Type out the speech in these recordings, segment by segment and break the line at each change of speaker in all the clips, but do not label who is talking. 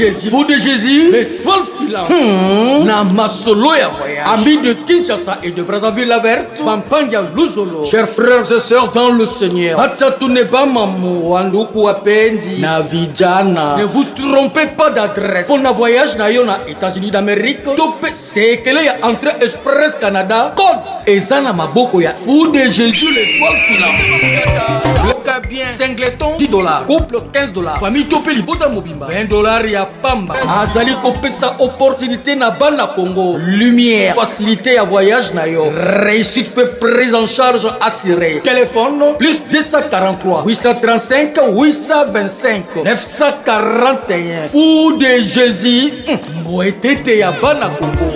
Jésus. Fou de Jésus. L'étoile filante. Na masolo ya voyage. Amis de Kinshasa et de Brazzaville la verte. Pampanga Luzolo. Chers frères et sœurs dans le Seigneur. Hatatuneba mamu wanduku wapendi. Na vijana. Ne vous trompez pas d'adresse. On a voyage na yo na États-Unis d'Amérique. Topé c'est que là y a entrée express Canada. Code. Et ça na maboko ya. Fou de Jésus l'étoile filante. Le cabien singleton $10. Couple $15. Famille Topé Libota Mobimba $20 ya pamba. Azali kopé sa opportunité na bana Congo. Lumière, facilité à voyage na yo. Réussite peut prise en charge assurée. Téléphone plus 243 835 825 941. Fou de Jésus. Mouetete ya bana Congo.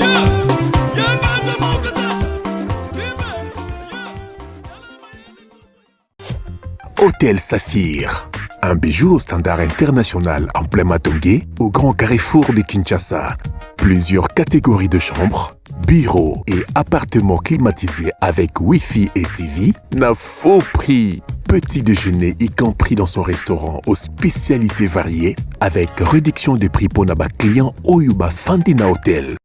Hôtel Saphir, un bijou au standard international en plein Matongé, au grand carrefour de Kinshasa. Plusieurs catégories de chambres, bureaux et appartements climatisés avec Wi-Fi et TV, n'a faux prix. Petit déjeuner y compris dans son restaurant aux spécialités variées, avec réduction des prix pour Naba client Oyuba Fandina Hotel.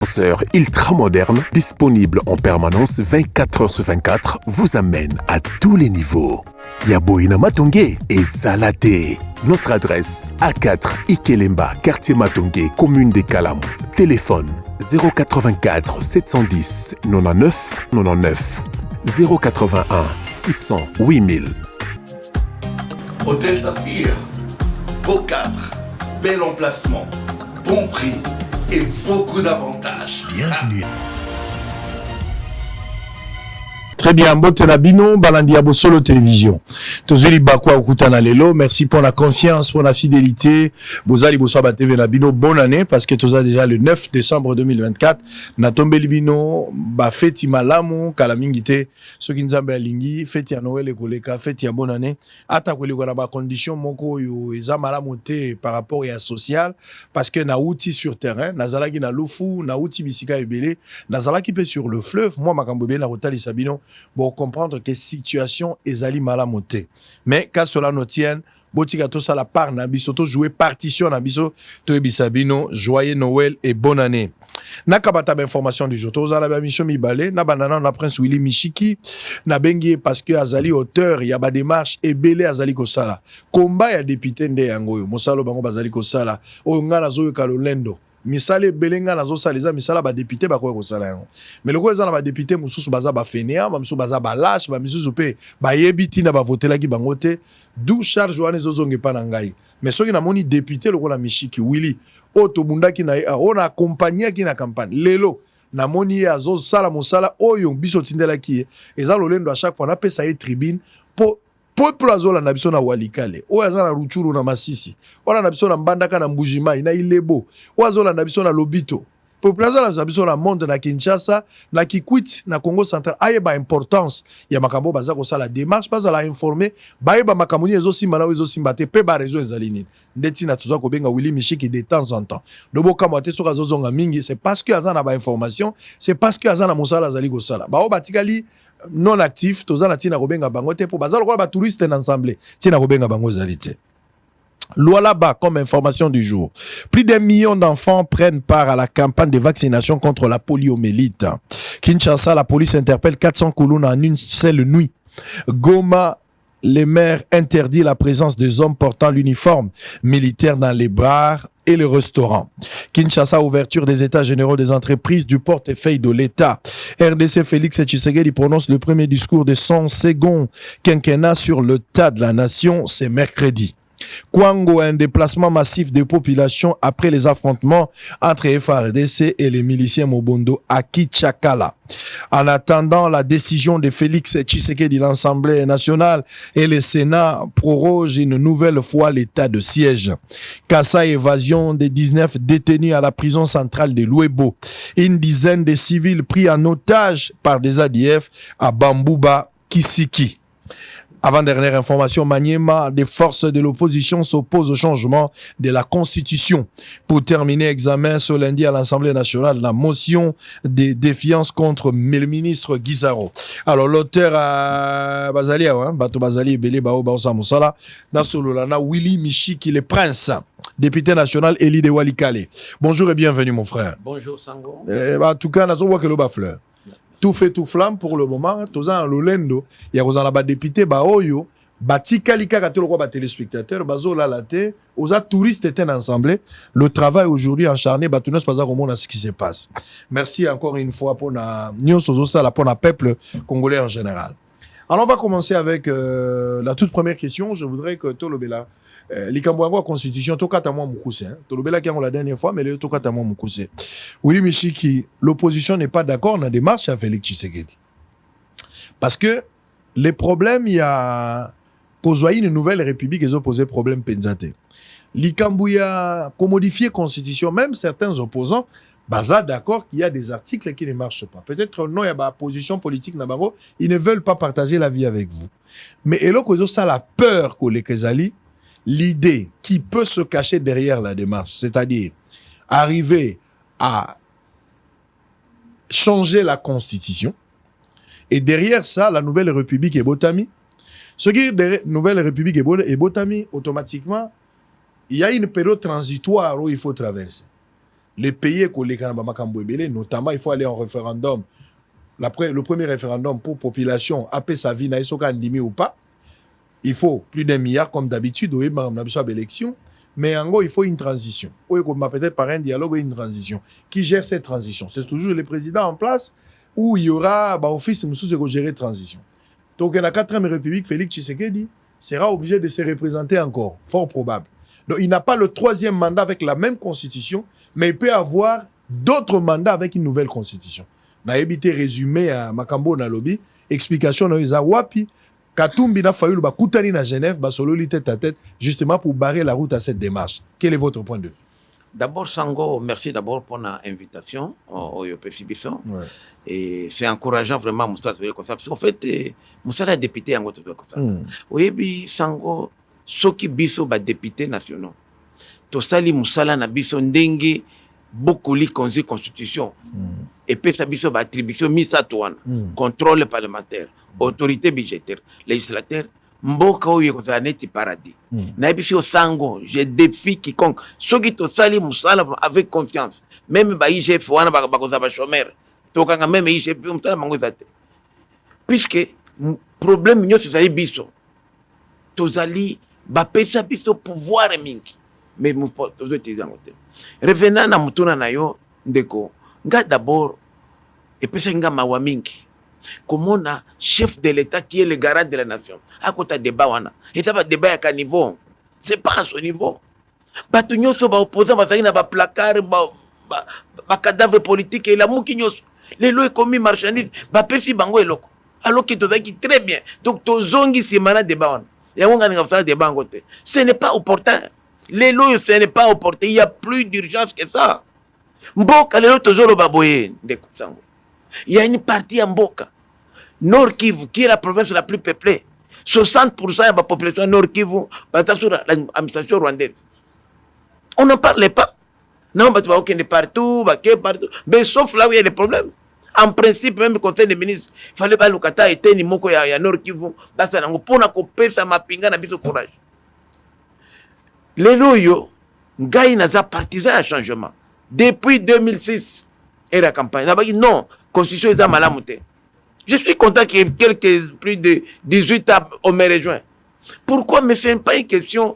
Ascenseur ultra moderne, disponible en permanence 24 heures sur 24, vous amène à tous les niveaux. Yaboina Matongé et Zalaté. Notre adresse A4 Ikelemba, quartier Matongé, commune des Kalamou. Téléphone 084 710 99 99 081 600 8000.
Hôtel Saphir, beau cadre, bel emplacement, bon prix et beaucoup d'avantages.
Bienvenue.
Très bien, Mbote Nabino, Balandiabo Solo Télévision. Tozeli Bakwa Okutana Lelo, merci pour la confiance, pour la fidélité. Bozali Bosaba TV Nabino, bonne année, parce que Toza déjà le 9 décembre 2024. Natombe Libino, ba feti malamu, kalamingite, soki nzambe alingi, feti ya Noël ekoleka, feti ya bonne année. Ata koleka na ba condition moko yo eza malamu te par rapport à social, parce que na outi sur terrain, nazalaki na lufu, na outi bisika ebele, nazalaki pe sur le fleuve, moi makambo be na rotali sabino. Pour comprendre que situation ezali malamote. Mais quand cela nous tienne, botika to ça la part na biso to jouer partition na biso to ebisabino joyeux Noël et bonne année. Nakabata information du jour. To za la mission mibale na banana na prince Willy Michiki na bengi parce que azali auteur ya ba démarche ebele azali ko sala. Combat ya député nde yango yo. Mosalo bango bazali ko sala. O ngana zo yo kalolendo. Misale belenga nazo saliza misala ba député ba ko sala yango mais loko eza na ba député mususu baza ba fenia ba mususu baza ba lâche ba mususu pe ba yebiti na ba votela ki bango te d'où charge wana zozonge pa na ngai mais soki na moni député loko na Michiki Willy oto bundaki na on a accompagné ki na campagne lelo na moni azo sala mosala oyo biso tindela ki eza lolendo à chaque fois na pesa ye tribune po peuple azola na biso na walikale o aza na ruchuru na masisi ona na biso na mbandaka na mbujimai na ilebo o azola na biso na lobito peuple azola na biso na monde na Kinshasa na Kikwit na Congo central ayeba importance ya makambo baza ko sala démarche baza la informer bayeba makamoni ezosimba na ezosimba te pe ba réseau ezali nini ndeti na tuza ko benga Willy Michiki de temps en temps lobo kama te soka zozonga mingi c'est parce que aza na ba information c'est parce que aza na mosala azali ko sala ba o batikali non actif tozana tina kobenga bango te po bazalo ko ba touriste ensemble tina kobenga bango zalité. Loi là-bas comme information du jour. Plus d'1 million d'enfants prennent part à la campagne de vaccination contre la poliomyélite. Kinshasa, la police interpelle 400 Koulouna en une seule nuit. Goma, les maires interdisent la présence des hommes portant l'uniforme militaire dans les bars et les restaurants. Kinshasa, ouverture des états généraux des entreprises du portefeuille de l'État. RDC Félix Tshisekedi prononce le premier discours de son second quinquennat sur l'état de la nation, c'est mercredi. Kwango, un déplacement massif de population après les affrontements entre FARDC et les miliciens Mobondo à Kichakala. En attendant la décision de Félix Tshisekedi, l'Assemblée nationale et le Sénat prorogent une nouvelle fois l'état de siège. Kassa, évasion des 19 détenus à la prison centrale de Louebo. Une dizaine de civils pris en otage par des ADF à Bambouba, Kisiki. Avant-dernière information, Maniema, des forces de l'opposition s'opposent au changement de la Constitution. Pour terminer, examen ce lundi à l'Assemblée nationale, la motion de défiance contre le ministre Guizaro. Alors, l'auteur à Bazalia, Bato Bazali, Belé, Bao, Bao, Samoussala, Nasololana, Willy Michiki, le prince député national Eli de Walikale. Bonjour et bienvenue, mon frère.
Bonjour, Sango.
En tout cas, nous avons que l'eau fleur. Tout fait tout flamme pour le moment. Tous en Lolendo, il y a un député, Oyo, Batika Lika, téléspectateurs, Bazo Lalate, aux touristes étaient ensemble. Le travail aujourd'hui acharné, Batounos pas comment ce qui se passe. Merci encore une fois pour la peuple congolais en général. Alors on va commencer avec la toute première question. Je voudrais que Tolobela, l'Ikambouangwa Constitution, Tokatamwa Moukousse, Tolobela qui a la dernière fois, mais le Tokatamwa Moukousse. Oui, Michiki, l'opposition n'est pas d'accord dans la démarche à Félix Tshisekedi. Parce que les problèmes, il y a qu'aujourd'hui une nouvelle république, ils ont posé problème Penzate. L'Ikambouya, qu'on modifie la Constitution, même certains opposants, Baza d'accord qu'il y a des articles qui ne marchent pas. Peut-être non, il y a une position politique, ils ne veulent pas partager la vie avec vous. Mais et là, ça la peur que les Kezali, l'idée qui peut se cacher derrière la démarche, c'est-à-dire arriver à changer la Constitution, et derrière ça, la nouvelle République est Botami. Ce qui est la nouvelle République est Botami, automatiquement, il y a une période transitoire où il faut traverser. Les pays, notamment, il faut aller en référendum. Le premier référendum pour population, après sa vie, ou pas. Il faut plus d'1 milliard, comme d'habitude, on a élection. Mais en gros, il faut une transition. Peut-être par un dialogue, une transition. Qui gère cette transition? C'est toujours le président en place où il y aura office de gérer la transition. Donc, la 4e République, Félix Tshisekedi sera obligé de se représenter encore. Fort probable. Donc, il n'a pas le 3e mandat avec la même constitution, mais il peut avoir d'autres mandats avec une nouvelle constitution. On a évité résumé à Makambo Nalobi, explication dans Wapi, Katumbi n'a fallu le Koutani à Genève, solo tête à tête, justement pour barrer la route à cette démarche. Quel est votre point de vue?
D'abord, Sango, merci d'abord pour l'invitation au Yopefibisson. Ouais. Et c'est encourageant vraiment Moussa de comme ça. Parce qu'en fait, Moussa est député en Goto comme ça. Oui, Sango, ceux qui biso ba député nationaux. Tout ça, les Moussa na biso ndenge beaucoup li konzi constitution. Et puis ça biso ba attribution mise à toi. Contrôle parlementaire, autorité budgétaire, législateur. Mboka oyo kozala neti paradis. Na biso Sango, je défie quiconque. Ceux qui to sali musala avec confiance. Même ba IGF wana ba kozaba chômeur. Tokanga même IGF musala mango zate. Puisque problème nyo sali biso. Tozali ba pesa biso pouvoir mingi. Mais mu tozo tizango te. Revenant na mutuna na yo ndeko. Nga d'abord et pesa nga mawa mingi. Comment on a chef de l'État qui est le garant de la nation. À côté de débat, et ça va débat à quel niveau? C'est pas à ce niveau. Batunyo so ba opposant ba na ba placard ba cadavre politique et la moukinyo. Les lois commis marchandise ba pesi bango eloko. Alors que tout qui très bien. Donc to zongi c'est mana débat. Et on gagne ça débat en côté. Ce n'est pas opportun. Les lois ce n'est pas opportun. Il y a plus d'urgence que ça. Mboka les lois tozolo baboye de Sango. Il y a une partie à Mboka, Nord Kivu, qui est la province la plus peuplée. 60% de la population Nord Kivu est sur l'administration rwandaise. On n'en parlait pas. Non, il y a partout, mais sauf là où il y a des problèmes. En principe, même le conseil des ministres, il fallait que l'Ukata ait été Nimoko et Nord Kivu, pour couper sa mapinga na biso courage. Les loyaux, Gaï n'a pas partisan à changement. Depuis 2006, et la campagne, non. Constitution est à Malamouté. Je suis content qu'il y ait plus de 18 ans au me rejoint. Pourquoi? Mais ce n'est pas une question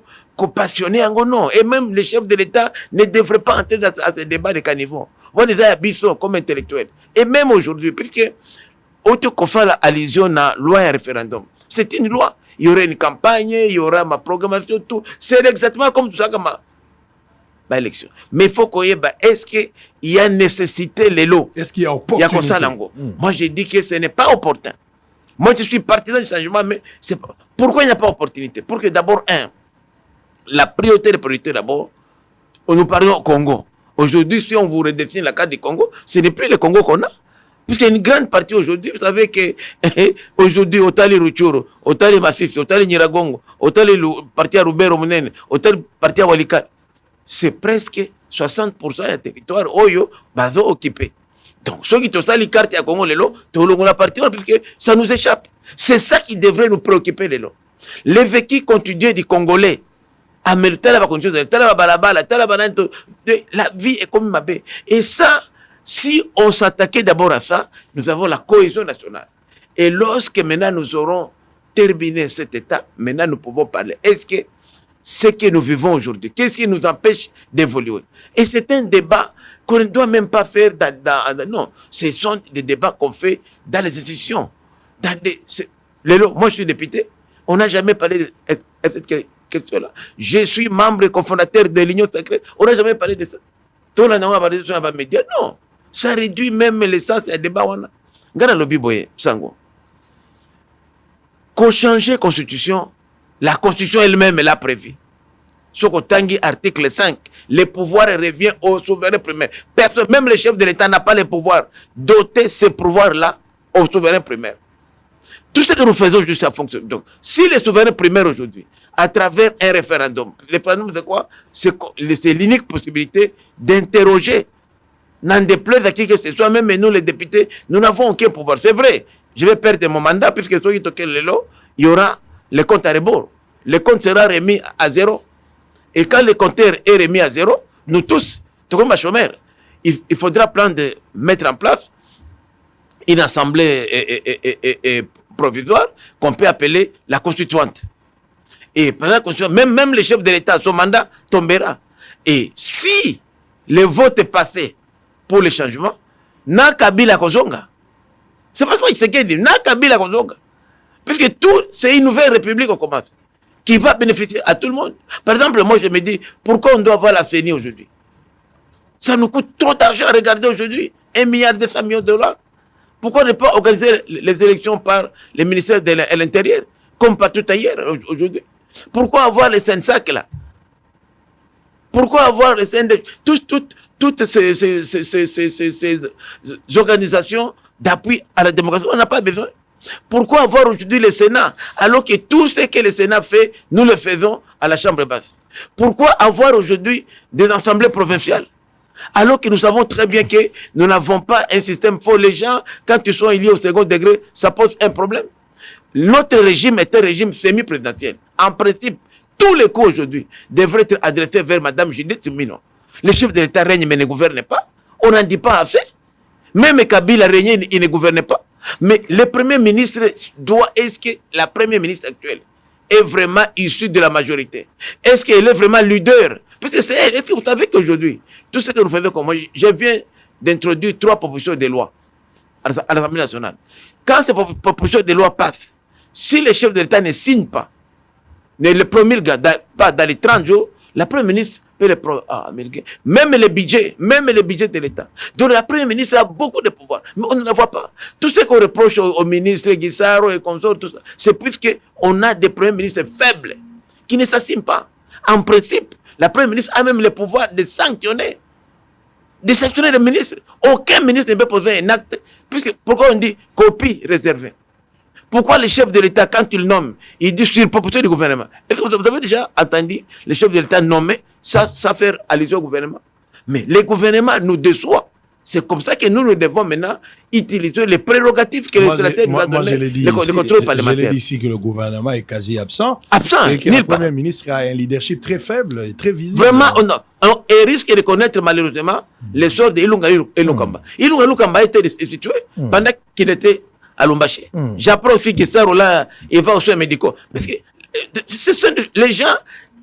passionnée, non. Et même les chefs de l'État ne devraient pas entrer à ce débat de caniveau. Vous avez Abisson comme intellectuel. Et même aujourd'hui, puisque autant qu'on fait allusion à la loi et référendum, c'est une loi. Il y aura une campagne, il y aura ma programmation, tout. C'est exactement comme tout ça comme élection. Mais il faut qu'on y ait, est-ce qu'il y a nécessité les lots?
Est-ce qu'il y a opportunité?
Il y a ça, Moi, j'ai dit que ce n'est pas opportun. Moi, je suis partisan du changement, mais c'est pas... Pourquoi il n'y a pas opportunité? Pour que d'abord, la priorité des priorités, d'abord, nous parlons au Congo. Aujourd'hui, si on vous redéfinit la carte du Congo, ce n'est plus le Congo qu'on a. Puisqu'il y a une grande partie aujourd'hui, vous savez que aujourd'hui, Otali Ruchuru, Otali Masisi, Otali Nyiragongo, Otali parti à Rubero Munene, Otali parti à Walikale, c'est presque 60% du territoire Oyo bazo occupé. Donc, ceux qui ont ça, les cartes à Congo, les lots, la partie, puisque ça nous échappe. C'est ça qui devrait nous préoccuper, les lots. Les vécus continués du Congolais La vie est comme ma baie. Et ça, si on s'attaquait d'abord à ça, nous avons la cohésion nationale. Et lorsque maintenant nous aurons terminé cet état, maintenant nous pouvons parler. Est-ce que ce que nous vivons aujourd'hui, qu'est-ce qui nous empêche d'évoluer? Et c'est un débat qu'on ne doit même pas faire non, ce sont des débats qu'on fait dans les institutions. Moi, je suis député. On n'a jamais parlé de cette question-là. Je suis membre et cofondateur de l'Union sacrée. On n'a jamais parlé de ça. Tout le monde a parlé de ça dans les médias. Non. Ça réduit même l'essence et le débat. Regarde le Biboye, Sango. Qu'on change la Constitution, la Constitution elle-même l'a prévu. Sur le Tanguy, article 5, le pouvoir revient au souverain primaire. Personne, même le chef de l'État n'a pas le pouvoir doter ce pouvoir-là au souverain primaire. Tout ce que nous faisons aujourd'hui, ça fonctionne. Donc, si les souverains primaires aujourd'hui, à travers un référendum, le référendum c'est quoi? C'est l'unique possibilité d'interroger, n'en déplaise à qui que ce soit, même nous les députés, nous n'avons aucun pouvoir. C'est vrai, je vais perdre mon mandat puisque il y aura le compte à rebours. Le compte sera remis à zéro. Et quand le compteur est remis à zéro, nous tous, tout comme un chômeur, il faudra mettre en place une assemblée provisoire qu'on peut appeler la constituante. Et pendant la constituante, même le chef de l'État, son mandat tombera. Et si le vote est passé pour le changement, n'a Kabila Kozonga. C'est pas ce qu'il dit, n'a Kabila Kozonga. Puisque tout, c'est une nouvelle république qu'on commence, qui va bénéficier à tout le monde. Par exemple, moi je me dis, pourquoi on doit avoir la CENI aujourd'hui? Ça nous coûte trop d'argent à regarder aujourd'hui, 1,2 milliard de dollars. Pourquoi ne pas organiser les élections par le ministère de l'Intérieur, comme partout ailleurs aujourd'hui? Pourquoi avoir les Sensac là? Pourquoi avoir les Sensac? Toutes ces organisations d'appui à la démocratie, on n'a pas besoin. Pourquoi avoir aujourd'hui le Sénat, alors que tout ce que le Sénat fait, nous le faisons à la Chambre basse? Pourquoi avoir aujourd'hui des assemblées provinciales, alors que nous savons très bien que nous n'avons pas un système fort? Les gens, quand ils sont liés au second degré, ça pose un problème. Notre régime est un régime semi-présidentiel. En principe, tous les coups aujourd'hui devraient être adressés vers Mme Judith Suminho. Le chef de l'État règne mais ne gouverne pas. On n'en dit pas assez. Même Kabila règne, il ne gouverne pas. Mais le Premier ministre est-ce que la Première ministre actuelle est vraiment issue de la majorité? Est-ce qu'elle est vraiment leader? Parce que c'est elle. Est-ce que vous savez qu'aujourd'hui, tout ce que nous faisons comme moi, je viens d'introduire 3 propositions de loi à l'Assemblée nationale. Quand ces propositions de loi passent, si le chef de l'État ne signe pas, ne le promulgue pas dans les 30 jours, la Première ministre peut le promulguer. Même le budget de l'État. Donc la Première ministre a beaucoup de pouvoir, mais on ne la voit pas. Tout ce qu'on reproche au ministre Guissaro et consorts, tout ça, c'est puisqu'on a des premiers ministres faibles qui ne s'assument pas. En principe, la Première ministre a même le pouvoir de sanctionner le ministre. Aucun ministre ne peut poser un acte, pourquoi on dit copie réservée? Pourquoi le chef de l'État, quand il nomme, il dit sur proposition du gouvernement? Est-ce que vous avez déjà entendu le chef de l'État nommer ça faire allusion au gouvernement? Mais le gouvernement nous déçoit. C'est comme ça que nous devons maintenant utiliser les prérogatives que le législateur nous a données, le contrôle parlementaire.
Je l'ai dit ici que le gouvernement est quasi absent.
Et
que le Premier ministre a un leadership très faible et très visible.
Vraiment, on risque de connaître malheureusement le sort de Ilunga Ilukamba. Ilunga Ilukamba a été destitué pendant qu'il était à Lumbashi. J'apprends aussi que ça, là, il va aux soins médicaux. Parce que les gens,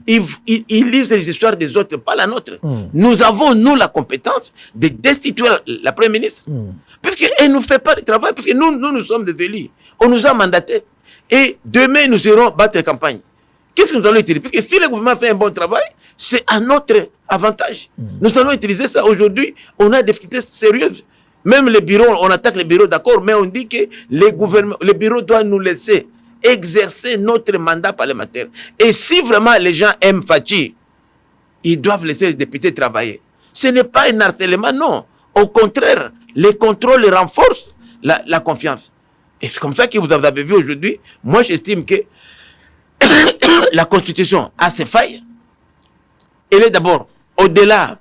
ils lisent les histoires des autres, pas la nôtre. Nous avons, nous, la compétence de destituer la Première ministre. Puisqu'elle ne nous fait pas de travail, parce que nous sommes des élus. On nous a mandatés. Et demain, nous irons battre campagne. Qu'est-ce que nous allons utiliser? Parce que si le gouvernement fait un bon travail, c'est à notre avantage. Nous allons utiliser ça. Aujourd'hui, on a des difficultés sérieuses. Même les bureaux, on attaque les bureaux, d'accord, mais on dit que le bureau doit nous laisser exercer notre mandat parlementaire. Et si vraiment les gens aiment Fachi, ils doivent laisser les députés travailler. Ce n'est pas un harcèlement, non. Au contraire, les contrôles renforcent la confiance. Et c'est comme ça que vous avez vu aujourd'hui. Moi, j'estime que la Constitution a ses failles. Elle est d'abord au-delà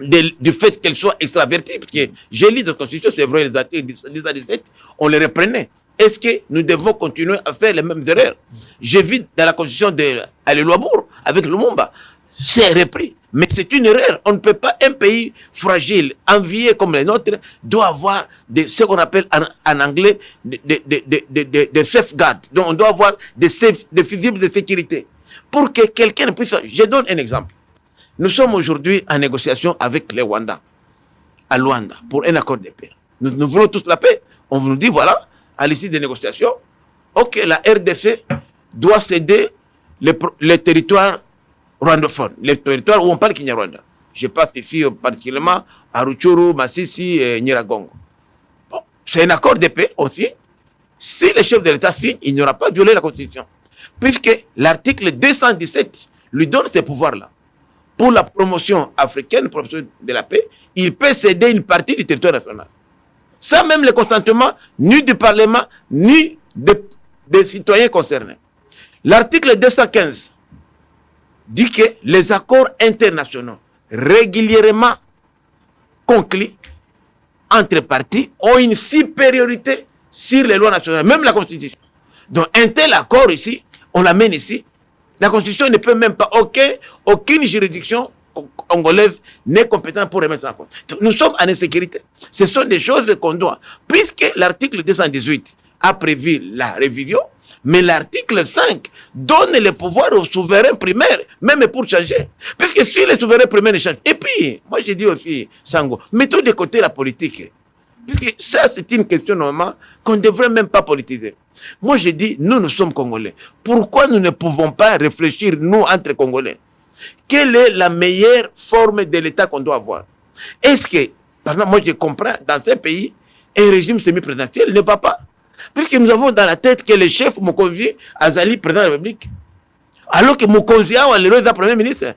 du fait qu'elle soit extravertie, parce que j'ai lu la Constitution, c'est vrai, les articles 17, on les reprenait. Est-ce que nous devons continuer à faire les mêmes erreurs? J'ai vu dans la Constitution de Alé Loabour, avec Lumumba. C'est repris. Mais c'est une erreur. On ne peut pas, un pays fragile, envié comme les nôtres, doit avoir ce qu'on appelle en anglais des safeguards. Donc on doit avoir des fusibles de sécurité. Pour que quelqu'un puisse... Je donne un exemple. Nous sommes aujourd'hui en négociation avec les Rwandais, à Luanda, pour un accord de paix. Nous voulons tous la paix. On nous dit, voilà, à l'issue des négociations, ok, la RDC doit céder les territoires rwandophones, les territoires où on parle Kinyarwanda. Je passe ici particulièrement à Rutshuru, Masisi et Nyiragongo. Bon, c'est un accord de paix aussi. Si le chef de l'État signe, il n'aura pas violé la Constitution. Puisque l'article 217 lui donne ces pouvoirs-là. Pour la promotion africaine, promotion de la paix, il peut céder une partie du territoire national. Sans même le consentement ni du Parlement, ni des citoyens concernés. L'article 215 dit que les accords internationaux régulièrement conclus entre parties ont une supériorité sur les lois nationales, même la Constitution. Donc un tel accord ici, on l'amène ici, la Constitution ne peut même pas, aucune juridiction congolaise n'est compétente pour remettre ça en compte. Donc, nous sommes en insécurité. Ce sont des choses qu'on doit. Puisque l'article 218 a prévu la révision, mais l'article 5 donne le pouvoir aux souverains primaires, même pour changer. Puisque si les souverains primaires ne changent... Et puis, moi j'ai dit aussi, Sango, mettons de côté la politique. Puisque ça, c'est une question normalement qu'on ne devrait même pas politiser. Moi j'ai dit, nous sommes Congolais. Pourquoi nous ne pouvons pas réfléchir, nous, entre Congolais? Quelle est la meilleure forme de l'État qu'on doit avoir? Est-ce que, par exemple, moi je comprends, dans ces pays, un régime semi-présidentiel ne va pas. Puisque nous avons dans la tête que le chef Mokonzi Azali, président de la République, alors que Mokonzi a le premier ministre.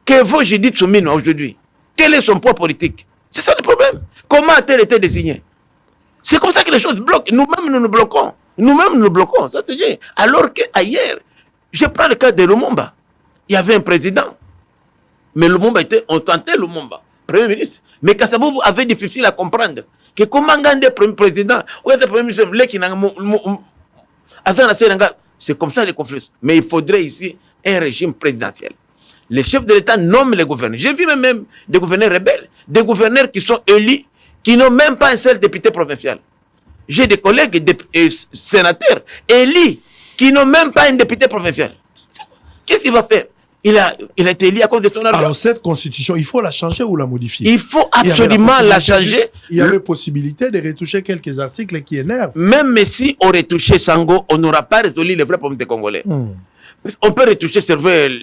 Que vaut Judith Soumino aujourd'hui? Quel est son poids politique? C'est ça le problème. Comment a-t-elle été désignée? C'est comme ça que les choses bloquent. Nous-mêmes, nous nous bloquons. Nous-mêmes, nous bloquons. Ça, c'est bien. Alors qu'ailleurs, je prends le cas de Lumumba. Il y avait un président. Mais Lumumba on tentait Lumumba, premier ministre. Mais Kasaboubou avait difficile à comprendre que comment gagner premier président, ou est premier ministre, c'est comme ça les conflits. Mais il faudrait ici un régime présidentiel. Les chefs de l'État nomment les gouverneurs. J'ai vu même des gouverneurs rebelles, des gouverneurs qui sont élus, qui n'ont même pas un seul député provincial. J'ai des collègues sénateurs élus qui n'ont même pas un député provincial. Qu'est-ce qu'il va faire? Il a été élu à cause de son argent.
Alors cette constitution, il faut la changer ou la modifier?
Il faut absolument la changer.
Il y a la possibilité de retoucher quelques articles qui énervent.
Même si on retouchait Sango, on n'aura pas résolu les vrais problèmes des Congolais. On peut retoucher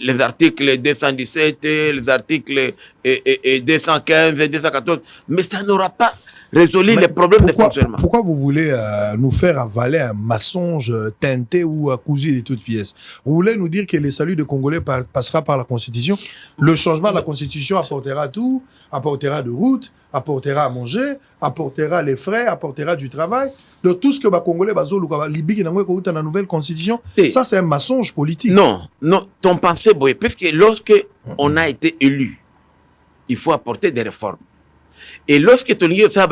les articles 217, les articles 215, 214, mais ça n'aura pas résolu les problèmes de fonctionnement.
Pourquoi vous voulez nous faire avaler un mensonge teinté ou cousu de toutes pièces? Vous voulez nous dire que le salut des Congolais passera par la Constitution? Le changement de la Constitution apportera tout, apportera de routes, apportera à manger, apportera les frais, apportera du travail. Donc tout ce que les Congolais Libye dans la nouvelle Constitution, ça c'est un mensonge politique.
Non, ton pensée, Boye, puisque lorsque on a été élu, il faut apporter des réformes. Et lorsque tu as fait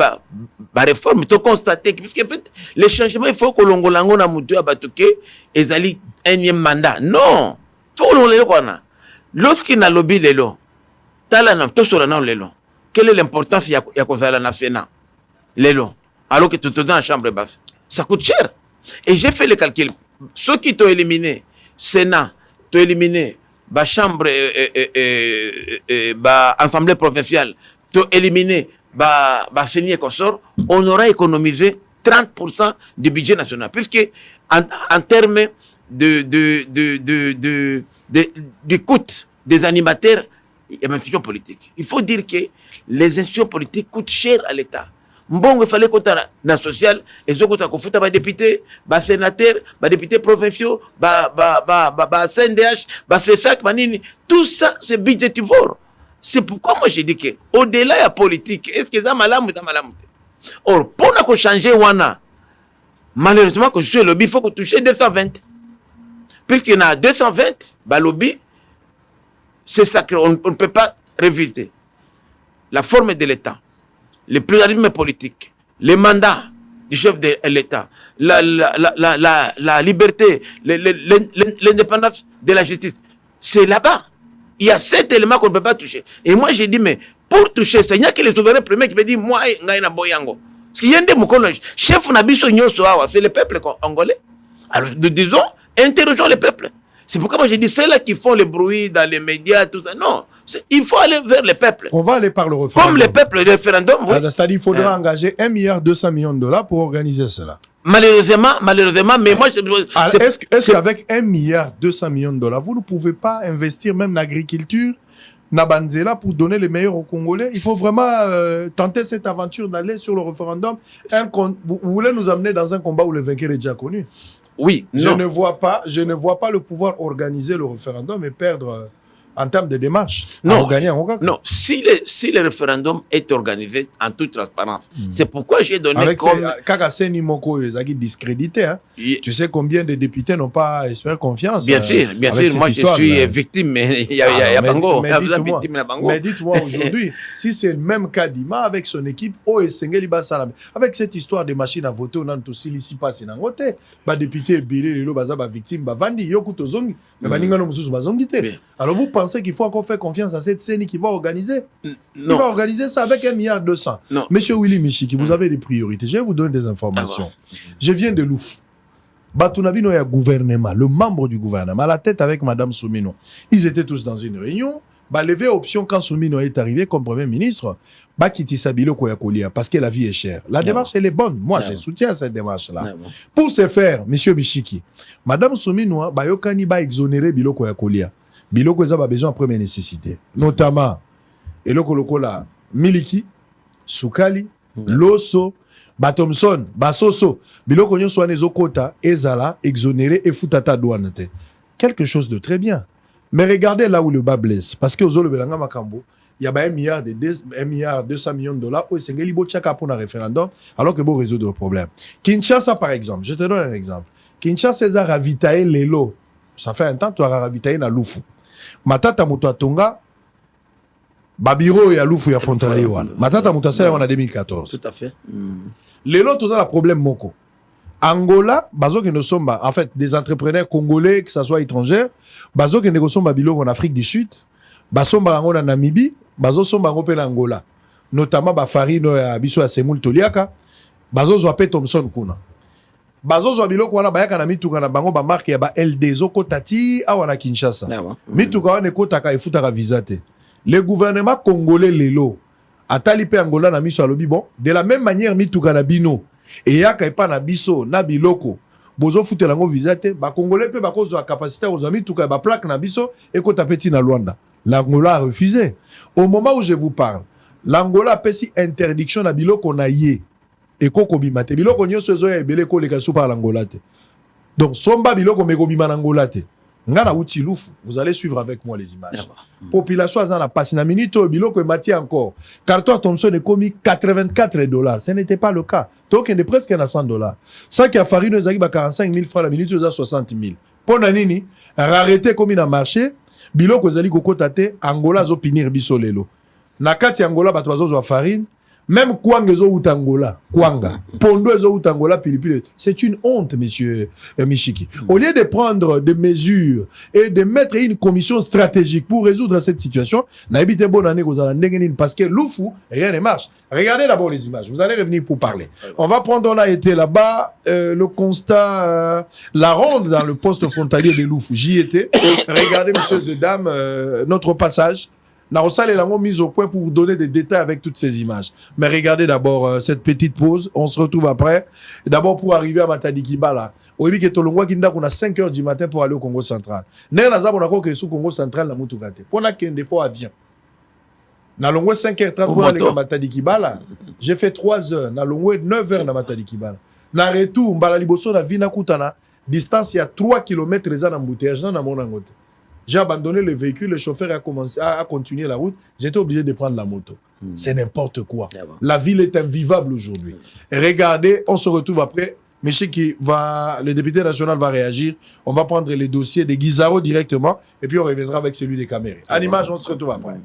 la réforme, tu as constaté que en fait, les changements, il faut que l'ongolango na mutu abatuke ezali énième mandat. Non, il faut que l'on lorsqu'il y a lobby lelo, quelle est l'importance de la Sénat lelo, alors que tu te donnes en chambre basse? Ça coûte cher. Et j'ai fait le calcul. Ceux qui t'ont éliminé, Sénat, t'ont éliminé, chambre, assemblée provinciale, t'ont éliminé, Sénat consort, on aura économisé 30% du budget national. Puisque, en termes du coût des animateurs et des institutions politiques, il faut dire que les institutions politiques coûtent cher à l'État. Bon, il fallait qu'on ait un social, et ce qu'on a des députés, des sénateurs, des députés provinciaux, des CNDH, des FESAC, tout ça, c'est budgétivore. C'est pourquoi moi j'ai dit que au-delà de la politique, est-ce que ça malam ou ça malam? Or, pour nous changer wana, malheureusement que je suis lobby, il faut que touche 220. Puisqu'il y en a 220, lobby, c'est sacré, on ne peut pas réviser. La forme de l'État, le pluralisme politique, les mandats du chef de l'État, la liberté, l'indépendance de la justice. c'est là-bas. Il y a 7 éléments qu'on ne peut pas toucher. Et moi, j'ai dit, mais pour toucher ça, il n'y a que les souverains premiers qui peuvent dire, moi, Ngaïna Boyango. Parce qu'il y a des chef Nabiso Nyosoawa, c'est le peuple congolais. Alors, disons, interrogeons le peuple. C'est pourquoi moi j'ai dit, c'est là qui font le bruit dans les médias, tout ça. Non, il faut aller vers le peuple.
On va aller par le référendum.
Comme le peuple, le référendum, oui.
C'est-à-dire qu'il faudra engager 1,2 milliard pour organiser cela.
Malheureusement, mais moi...
Est-ce qu'avec 1,2 milliard, vous ne pouvez pas investir même dans l'agriculture, dans Banzela, pour donner le meilleur aux Congolais? Il faut vraiment tenter cette aventure d'aller sur le référendum. Vous voulez nous amener dans un combat où le vainqueur est déjà connu?
Oui.
Je ne vois pas le pouvoir organiser le référendum et perdre... en termes de démarche,
non, si le référendum est organisé en toute transparence, c'est pourquoi j'ai donné
avec
comme...
Kakaseni Moko est discrédité, hein? Tu sais combien de députés n'ont pas espéré confiance?
Bien sûr, moi je suis victime, mais il y a Bango.
Mais dites-moi aujourd'hui, si c'est le même cas d'Ima avec son équipe, avec cette histoire de machines à voter, on a tout ici passé dans voter, député Bilé, le baza victime, Bavandi, Yokuto Zongi, mais Baningano Mususu Bazongi. Alors vous pensez qu'il faut encore faire confiance à cette CENI qui va organiser?
Non.
Il va organiser ça avec 1,2 milliard. Monsieur Willy Michiki, vous avez des priorités. Je vais vous donner des informations. Je viens de Louf. Batunabino est gouvernement, le membre du gouvernement, à la tête avec Madame Soumino. Ils étaient tous dans une réunion. Levé option quand Soumino est arrivé comme Premier ministre. Parce que la vie est chère. La démarche, elle est bonne. Moi, je soutiens cette démarche-là. Pour ce faire, Monsieur Michiki, Madame Soumino, Bayokani ba exonérer Biloko Yakolia. Biloko a besoin de première nécessité. Notamment, Eloko Lokola, Miliki, Soukali, Loso, Batomson, Basoso, Biloko Nyon Soane Zokota, Ezala, exonéré et Futata Douanete. Quelque chose de très bien. Mais regardez là où le bas blesse. Parce que aux Belanga Makambo, il y a 1,2 milliard où c'est Ngelibo Tchaka pour un référendum, alors que bon résoudre le problème. Kinshasa, par exemple, je te donne un exemple. Kinshasa a ravitaillé les lots. Ça fait un temps que tu as ravitaillé dans Loufou. Matata Mouta Tonga, Babiro et Aloufou et Fontana Yohan. Matata Mouta Sela en 2014.
Tout à fait.
Les lots, tous ont un problème moko. Angola, bazo que nous sommes, en fait, des entrepreneurs congolais, que ce soit étrangers, bazo que nous sommes en Afrique du Sud, bazo en Namibie, bazo sommes en Angola. Notamment, Farino et Abisso à Semoul Toliaka, bazo Zoapé Thompson Kuna. Bazo zo biloko wana bayaka na mituka na bango ba marque ya ba LD zoko tati awana Kinshasa. Mituka wana ekotaka efutaka visa te. Le gouvernement congolais lelo atali pe Angola na miso alobi bon de la même manière mituka na bino et yaka epa na biso na biloko bozo futela ngo visa te ba congolais pe ba kozo a capacité aux mituka ba plaque na biso ekota peti na Luanda. L'Angola a refusé. Au moment où je vous parle, l'Angola a pesi interdiction na biloko na ye. Et koko bimate biloko nyonso ezo ya ebele ko leka sou par l'Angola te. Donc somba biloko meko bimana Angola te. Ngana uti Loufou, vous allez suivre avec moi les images. Population azana passe na minute biloko mati encore. Carton Thompson est commis $84. Ce n'était pas le cas. Donc il est presque à $100. Ça qui a farine ezaki ba 45 000 francs la minute za 60 000. Pona nini rareté commis na marché biloko ezali kokota te Angola zo pinir biso lelo. Na kati Angola bato bazo zo farine. Même Kwanga zo Utangola, Kwanga, Pondo zo Utangola, Pilipili. C'est une honte, monsieur Michiki. Au lieu de prendre des mesures et de mettre une commission stratégique pour résoudre cette situation, n'habitez bonne année parce que Loufou, rien ne marche. Regardez d'abord les images. Vous allez revenir pour parler. On va prendre, on a été là-bas, le constat, la ronde dans le poste frontalier de Loufou. J'y étais. Regardez, messieurs et dames, notre passage. Narosal est mise au point pour vous donner des détails avec toutes ces images. Mais regardez d'abord cette petite pause. On se retrouve après. D'abord pour arriver à Matadi Kibala. Au début, on a 5 heures du matin pour aller au Congo central. On a que sous Congo central na Moutougate. Pour la qu'il faut avion. Na longwe 5h30 pour aller à Matadi Kibala. J'ai fait 3 heures. Na longwe 9h na Matadi Kibala. Na retour, mbala liboso na vina kutana. Distance il y a 3 km dans l'embouteillage dans mon angote. J'ai abandonné le véhicule, le chauffeur a commencé à continuer la route. J'étais obligé de prendre la moto. C'est n'importe quoi. La ville est invivable aujourd'hui. Regardez, on se retrouve après. Monsieur le député national va réagir. On va prendre les dossiers de Guizaro directement et puis on reviendra avec celui des Camérés. À l'image, on se retrouve après.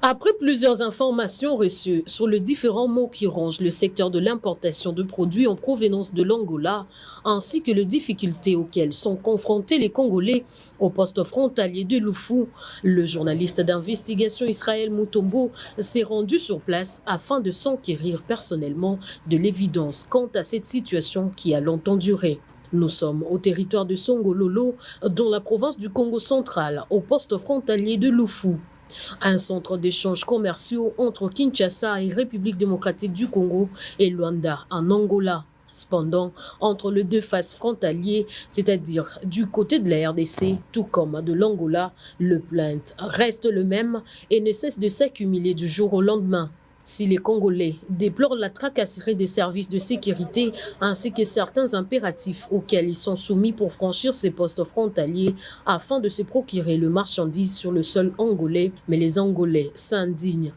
Après plusieurs informations reçues sur les différents maux qui rongent le secteur de l'importation de produits en provenance de l'Angola, ainsi que les difficultés auxquelles sont confrontés les Congolais au poste frontalier de Loufou, le journaliste d'investigation Israël Mutombo s'est rendu sur place afin de s'enquérir personnellement de l'évidence quant à cette situation qui a longtemps duré. Nous sommes au territoire de Songololo, dans la province du Congo central, au poste frontalier de Loufou. Un centre d'échanges commerciaux entre Kinshasa et République démocratique du Congo et Luanda en Angola. Cependant, entre les deux faces frontaliers, c'est-à-dire du côté de la RDC, tout comme de l'Angola, le plainte reste le même et ne cesse de s'accumuler du jour au lendemain. Si les Congolais déplorent la tracasserie des services de sécurité ainsi que certains impératifs auxquels ils sont soumis pour franchir ces postes frontaliers afin de se procurer le marchandise sur le sol angolais, mais les Angolais s'indignent.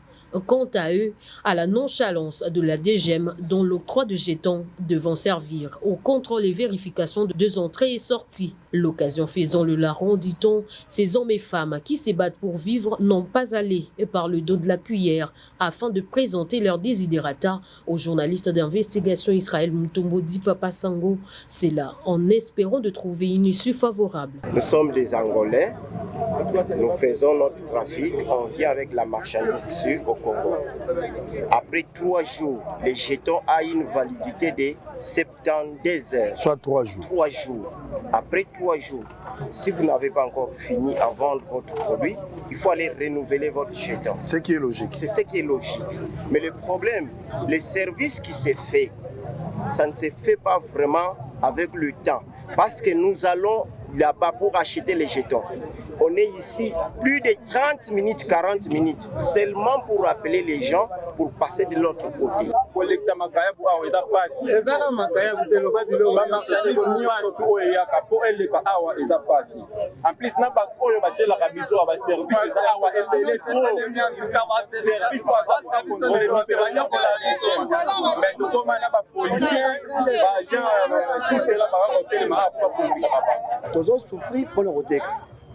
Quant à eux, à la nonchalance de la DGM dont l'octroi de jetons devant servir au contrôle et vérification de deux entrées et sorties. L'occasion faisant le larron, dit-on, ces hommes et femmes qui se battent pour vivre n'ont pas allé par le dos de la cuillère afin de présenter leurs desiderata au journaliste d'investigation Israël Mutombo dit Papa Sango. C'est là en espérant de trouver une issue favorable.
Nous sommes des Angolais. Nous faisons notre trafic, on vient avec la marchandise ici au Congo. Après 3 jours, les jetons ont une validité de 72 heures.
Soit 3 jours.
3 jours. Après 3 jours, si vous n'avez pas encore fini à vendre votre produit, il faut aller renouveler votre jeton.
Ce qui est logique.
C'est ce qui est logique. Mais le problème, les services qui se fait, ça ne se fait pas vraiment avec le temps. Parce que nous allons là-bas pour acheter les jetons. On est ici plus de 30 minutes, 40 minutes, seulement pour appeler les gens pour passer de l'autre côté.
En plus,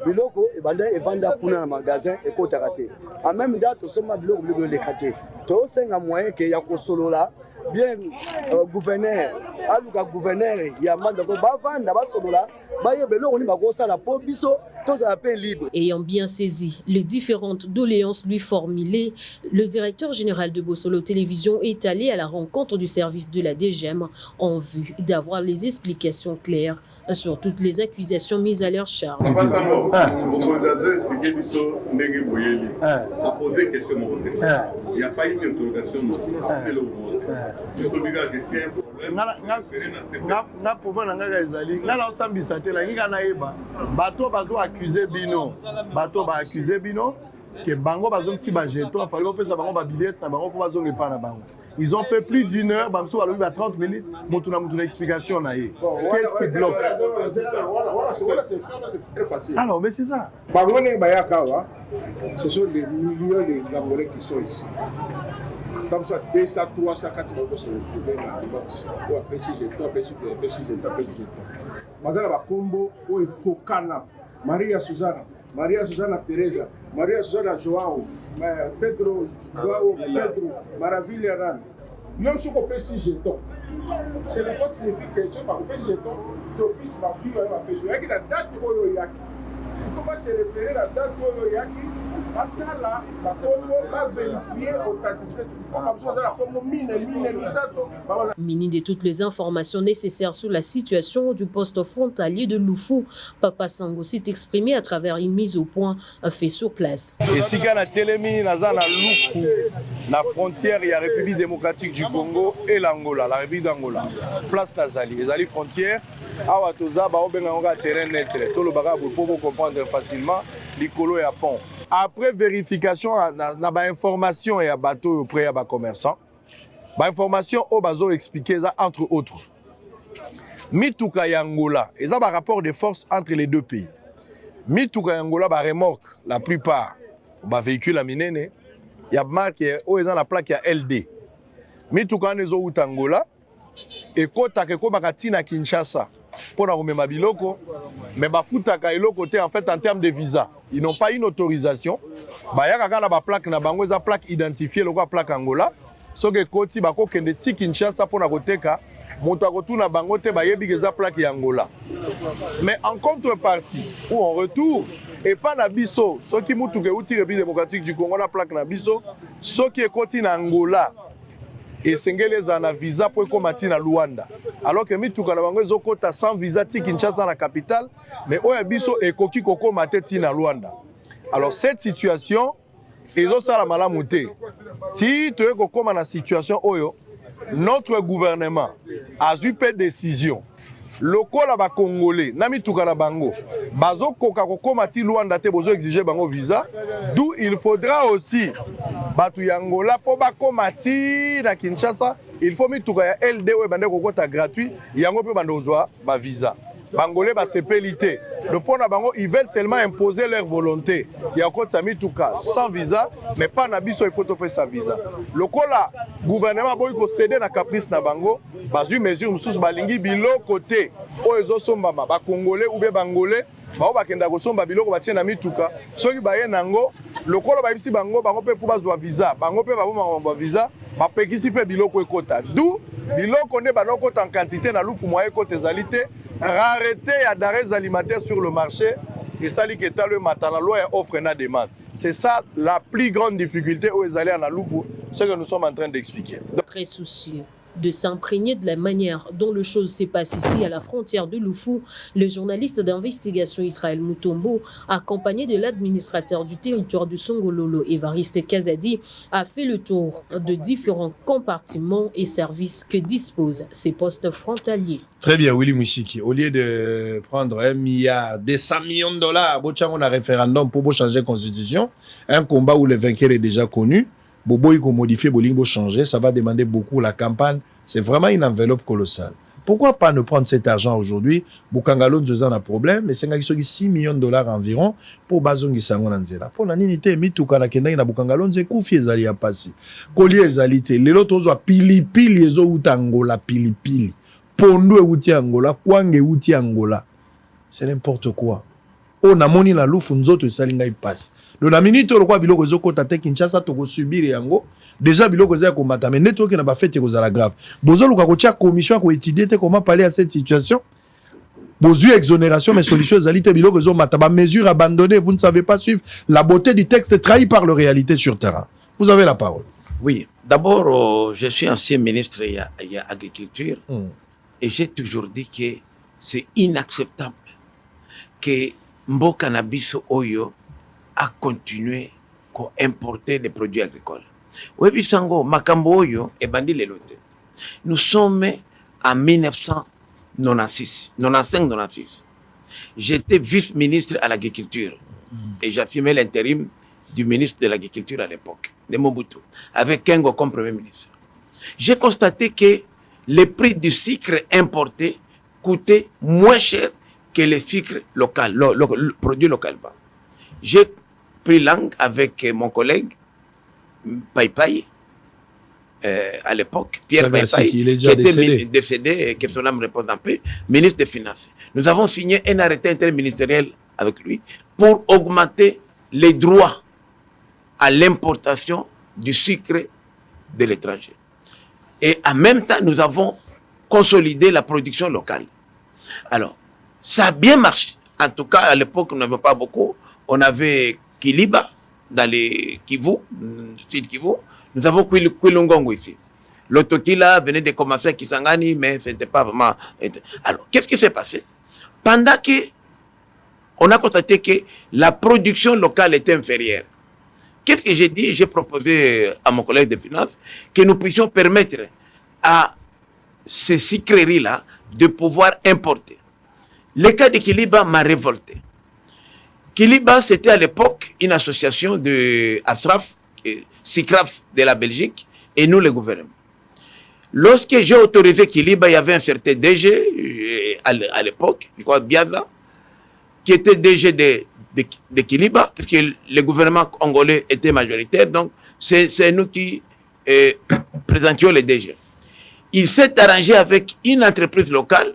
biloko ebanda evanda kuna na magasin ekotaka te en même temps tosomba biloko biloko elekate tosenga moyen ke ya kosolola bien gouverneur aluka gouverneur ya manda ko bavanda basolola baye biloko ni bakosala po biso tozala pe libre.
Ayant bien saisi les différentes doléances lui formulées, le directeur général de Bosolo Télévision est allé à la rencontre du service de la DGM en vue d'avoir les explications claires sur toutes les accusations mises à leur charge.
Il n'y a pas une interrogation.
Bato ba accuser bino que bango bazong si ba jeton fallait pas bango ba billet na bango pour bazong pas na bango. Ils ont fait plus d'une heure, bamso balobi ba 30 minutes, mutuna explication na ye. Qu'est-ce qui bloque?
C'est très facile.
Alors mais c'est ça.
Bango ne bayakawa, ce sont des millions de Gabonais qui sont ici. Comme ça, 200, 300, 400 euros se retrouver dans la box. Ou après si j'ai Madame Bakombo, ou Kokana, Maria Susana Teresa, Maria Susana Joao, Pedro Joao, Pedro, Maravilha Ran. Yon sou kopé si jetons. Cela pas signifie que je m'appelle jetons d'office ma fille ou ma personne. Il y a la date Oyo Yaki. Il ne faut pas se référer à la date Oyo Yaki. Attends là, la Congo va vérifier authenticité.
Muni de toutes les informations nécessaires sur la situation du poste frontalier de Loufou, Papa Sango s'est exprimé à travers une mise au point faite sur place.
Et si on a télémi na Loufou, la frontière il y a République démocratique du Congo et l'Angola, la République d'Angola. Place Nazali, les ali frontières, awa toza ba obenga nga terrain net, tout le bagage pour comprendre facilement l'icolo et à pont. Après vérification, na ba information et à bateau auprès à ba commerçant. Ba information au bazo expliquer ça entre autres. Mituka ya Angola, et ça ba rapport de force entre les deux pays. Mituka ya Angola ba remorque la plupart ba véhicule à minene, ya marque au la plaque ya LD. Mituka nezo uta Angola et kota ke ko ba katina Kinshasa. pour na biloko, mais bafutaka eloko te en fait en termes de visa. Ils n'ont pas une autorisation. Bayaka kana ba plaque na bango eza plaque identifiée loko plaque Angola. Soke koti bako kende ti Kinshasa pour na koteka moto akotuna bango te bayebi eza plaque ya Angola. Mais en contrepartie ou en retour et pas na biso soki mutu ke uti République démocratique du Congo na plaque na biso soki ekoti na Angola et sengeleza na visa pour komati na Luanda alors que mituka na bango ezokota sans visa ti Kinshasa na capitale mais oya biso ekoki kokoma te ti na Luanda. Alors cette situation ezosala malamu te ti toye kokoma na situation oyo notre gouvernement a eu peu de décision lokola ba congolais na mituka na bango bazokoka kokoma ti Luanda te bozo exiger bango visa, d'où il faudra aussi batu ya Angola po bakoma ti na Kinshasa il faut mituka ya LD oyo bande kokota gratuit yango pe bande ozwa ba visa. Bangolais ba sepelité le pont na bango ils veulent seulement imposer leur volonté ya kota mituka sans visa mais pas na biso il faut toper sa visa. Lokola gouvernement boy ko céder na caprice na bango bazu mesure mususu balingi biloko te oyo ezosombama ba congolais ou be bangolais bao bakenda kosomba biloko batie na mituka soki baye nango lokola bayebisi bango bango pe pour bazwa visa bango pe baboma ba visa bapekisi pe biloko ekota d'où biloko ne balokota en quantité na lufu moyen ekota ezali te rareté ya denrées alimentaires sur le marché et ça li keta le matin la loi offre na demande. C'est ça la plus grande difficulté où ils allaient à la Loufu, ce que nous sommes en train d'expliquer.
Très soucieux de s'imprégner de la manière dont le chose s'est passé ici à la frontière de Lufu, le journaliste d'investigation Israël Mutombo, accompagné de l'administrateur du territoire de Songololo, Évariste Kazadi, a fait le tour de différents compartiments et services que disposent ces postes frontaliers.
Très bien, Willy Moussiki. Au lieu de prendre 1 milliard, des 100 millions de dollars, on a un référendum pour changer la constitution, un combat où le vainqueur est déjà connu, Bobo, il faut modifier, Bolingo changer, ça va demander beaucoup la campagne. C'est vraiment une enveloppe colossale. Pourquoi pas ne prendre cet argent aujourd'hui? Bukangalo nous a un problème, mais c'est 6 millions de dollars environ pour Bazongi Sangonanzela. Pour la nité, Mituka Kenda na Bukangalo, c'est Koufi Ezali a passé. Collier Ezalité, les autres pili pili, les autres Angola, pili pili. Pondo outi Angola, Kwange outi Angola. C'est n'importe quoi. On a moni la loufu nzoto salinga y passe. Le la minute le quoi biloko zoko tate Kinshasa to ko subir yango. Déjà biloko za ko mata mais neto ki na ba fete ko zala grave. Bozo luka ko tia commission ko étudier comment parler à cette situation. Bozu exonération mais solution zalité biloko zo mata ba mesure abandonnée, vous ne savez pas suivre la beauté du texte trahi par la réalité sur terrain. Vous avez la parole.
Oui, d'abord je suis ancien ministre il y a agriculture et j'ai toujours dit que c'est inacceptable que Mboka na biso oyo a continué à importer des produits agricoles. Webi sango makambo oyo e bandi lelo te. Nous sommes en 1995-96. J'étais vice-ministre à l'agriculture et j'affirmais l'intérim du ministre de l'agriculture à l'époque, de Mobutu, avec Kengo comme premier ministre. J'ai constaté que les prix du sucre importé coûtaient moins cher que le sucre local, le produit local. J'ai pris langue avec mon collègue Païpaï, à l'époque, Pierre Païpaï, qui était décédé et que son âme repose en paix, ministre des Finances. Nous avons signé un arrêté interministériel avec lui pour augmenter les droits à l'importation du sucre de l'étranger. Et en même temps, nous avons consolidé la production locale. Alors, ça a bien marché. En tout cas, à l'époque, on n'avait pas beaucoup. On avait Kiliba dans les Kivu, Sud Kivu. Nous avons Kwilungongo ici. L'Autokila venait de commencer à Kisangani, mais ce n'était pas vraiment... Alors, qu'est-ce qui s'est passé? Pendant qu'on a constaté que la production locale était inférieure, qu'est-ce que j'ai dit? J'ai proposé à mon collègue des finances que nous puissions permettre à ces sucreries-là de pouvoir importer. Le cas de Kiliba m'a révolté. Kiliba, c'était à l'époque une association de Asraf, SICRAF de la Belgique, et nous, le gouvernement. Lorsque j'ai autorisé Kiliba, il y avait un certain DG à l'époque, je crois Biaza, qui était DG de Kiliba, puisque le gouvernement congolais était majoritaire, donc c'est nous qui présentions les DG. Il s'est arrangé avec une entreprise locale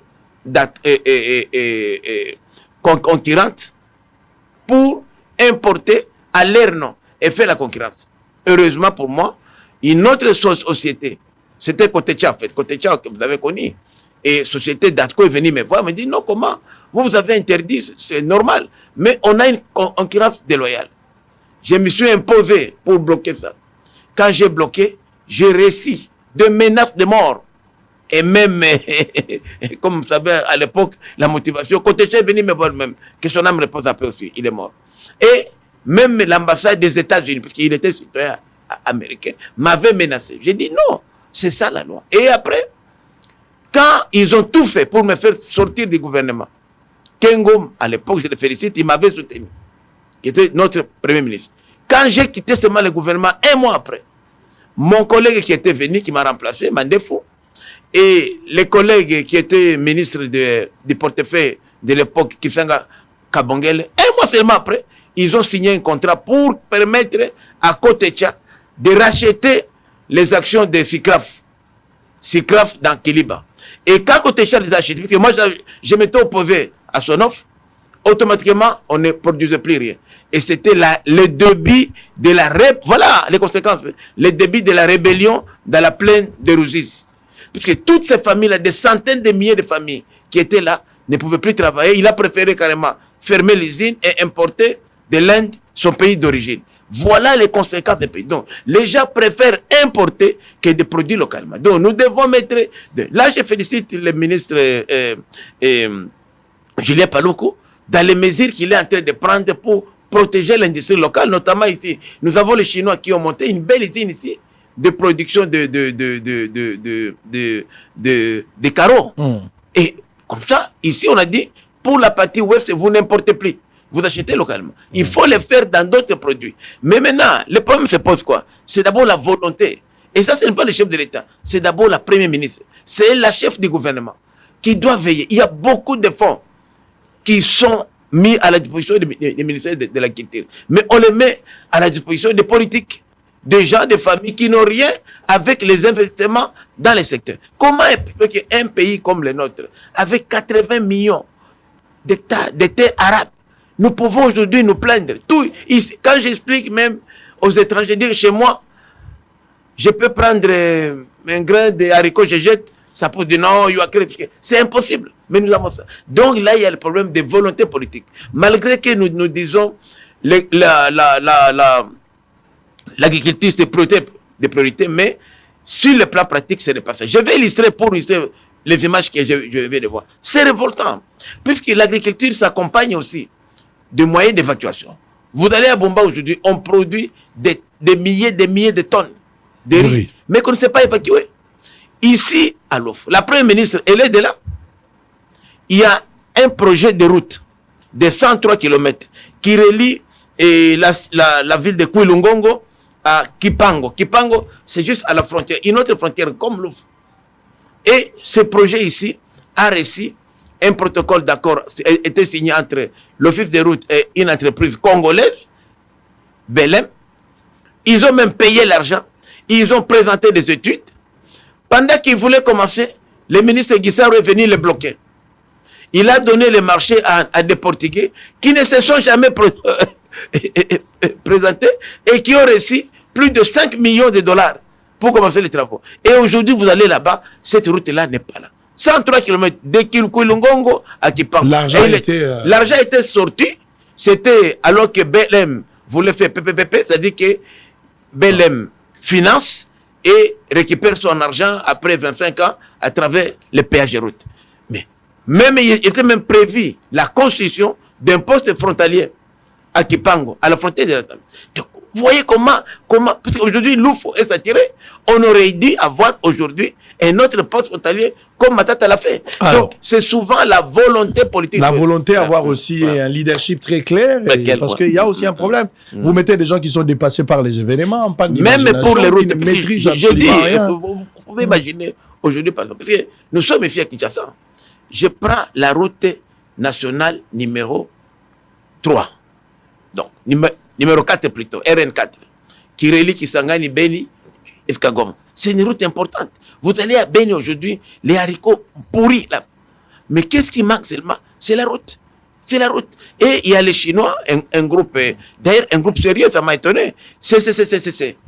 concurrentes pour importer à leur nom et faire la concurrence. Heureusement pour moi, une autre société, c'était Kotecha en fait, Kotecha que vous avez connu, et société d'Atco est venue me voir, me dit non, comment vous avez interdit, c'est normal, mais on a une concurrence déloyale. Je me suis imposé pour bloquer ça. Quand j'ai bloqué, j'ai réussi de menaces de mort. Et même, comme vous savez, à l'époque, la motivation, Kotecha est venu me voir même, que son âme repose un peu aussi, il est mort. Et même l'ambassade des États-Unis, parce qu'il était citoyen américain, m'avait menacé. J'ai dit non, c'est ça la loi. Et après, quand ils ont tout fait pour me faire sortir du gouvernement, Kengo, à l'époque, je le félicite, il m'avait soutenu, qui était notre Premier ministre. Quand j'ai quitté seulement le gouvernement, un mois après, mon collègue qui était venu, qui m'a remplacé, Mandefo, et les collègues qui étaient ministres du portefeuille de l'époque, Kifanga Kabongele, un mois seulement après, ils ont signé un contrat pour permettre à Kotecha de racheter les actions de SICRAF dans Kiliba. Et quand Kotecha les a achetées, parce que moi je m'étais opposé à son offre, automatiquement on ne produisait plus rien. Et c'était le début de la voilà les conséquences, le début de la rébellion dans la plaine de Ruzizi. Puisque toutes ces familles-là, des centaines de milliers de familles qui étaient là, ne pouvaient plus travailler. Il a préféré carrément fermer l'usine et importer de l'Inde son pays d'origine. Voilà les conséquences des pays. Donc, les gens préfèrent importer que de produire localement. Donc, nous devons mettre... Là, je félicite le ministre Julien Paluku dans les mesures qu'il est en train de prendre pour protéger l'industrie locale, notamment ici. Nous avons les Chinois qui ont monté une belle usine ici de production de carreaux. Et comme ça, ici, on a dit, pour la partie ouest, vous n'importez plus. Vous achetez localement. Il faut le faire dans d'autres produits. Mais maintenant, le problème se pose quoi? C'est d'abord la volonté. Et ça, ce n'est pas le chef de l'État. C'est d'abord la première ministre. C'est la chef du gouvernement qui doit veiller. Il y a beaucoup de fonds qui sont mis à la disposition des ministères de la Culture. Mais on les met à la disposition des politiques, des gens, des familles qui n'ont rien avec les investissements dans les secteurs. Comment est-ce qu'un pays comme le nôtre, avec 80 millions d'hectares de terres arabes, nous pouvons aujourd'hui nous plaindre. Tout, ici, quand j'explique même aux étrangers, dire chez moi, je peux prendre un grain de haricots, je jette, ça peut dire non, c'est impossible. Mais nous avons ça. Donc là, il y a le problème de volonté politique. Malgré que nous disons l'agriculture, c'est des priorités, mais sur le plan pratique, ce n'est pas ça. Je vais illustrer les images que je vais de voir. C'est révoltant, puisque l'agriculture s'accompagne aussi de moyens d'évacuation. Vous allez à Bomba aujourd'hui, on produit des milliers de tonnes de riz, mais qu'on ne sait pas évacuer. Ici, à l'offre, la première ministre, elle est de là. Il y a un projet de route de 103 km qui relie la ville de Kouilungongo à Kipango. Kipango, c'est juste à la frontière, une autre frontière comme l'offre. Et ce projet ici a réussi. Un protocole d'accord était signé entre l'Office des routes et une entreprise congolaise, Belém. Ils ont même payé l'argent. Ils ont présenté des études. Pendant qu'ils voulaient commencer, le ministre Guissaro est venu les bloquer. Il a donné le marché à des Portugais qui ne se sont jamais présentés et qui ont reçu plus de 5 millions de dollars pour commencer les travaux. Et aujourd'hui, vous allez là-bas, cette route-là n'est pas là. 103 km de Kouilungongo à Kipango. L'argent était sorti. C'était alors que Belém voulait faire PPP, c'est-à-dire que Belém finance et récupère son argent après 25 ans à travers les péages de route. Mais même, il était même prévu la construction d'un poste frontalier à Kipango, à la frontière de la Zambie. Donc, vous voyez comment parce qu'aujourd'hui, l'oufo est saturé. On aurait dû avoir aujourd'hui un autre poste frontalier comme Matata l'a fait. Alors, donc, c'est souvent la volonté politique.
La volonté d'avoir aussi un leadership très clair. Parce qu'il y a aussi un problème. Vous mettez des gens qui sont dépassés par les événements, pas
même pour les routes. Je dis, vous pouvez imaginer aujourd'hui, par exemple, parce que nous sommes ici à Kinshasa. Je prends la route nationale numéro 3. Donc, numéro 4 plutôt, RN4, qui relie Kisangani, Beni, Escagoma. C'est une route importante. Vous allez à Beni aujourd'hui, les haricots pourris là. Mais qu'est-ce qui manque seulement? C'est la route. C'est la route. Et il y a les Chinois, un groupe, d'ailleurs un groupe sérieux, ça m'a étonné, CCCCC,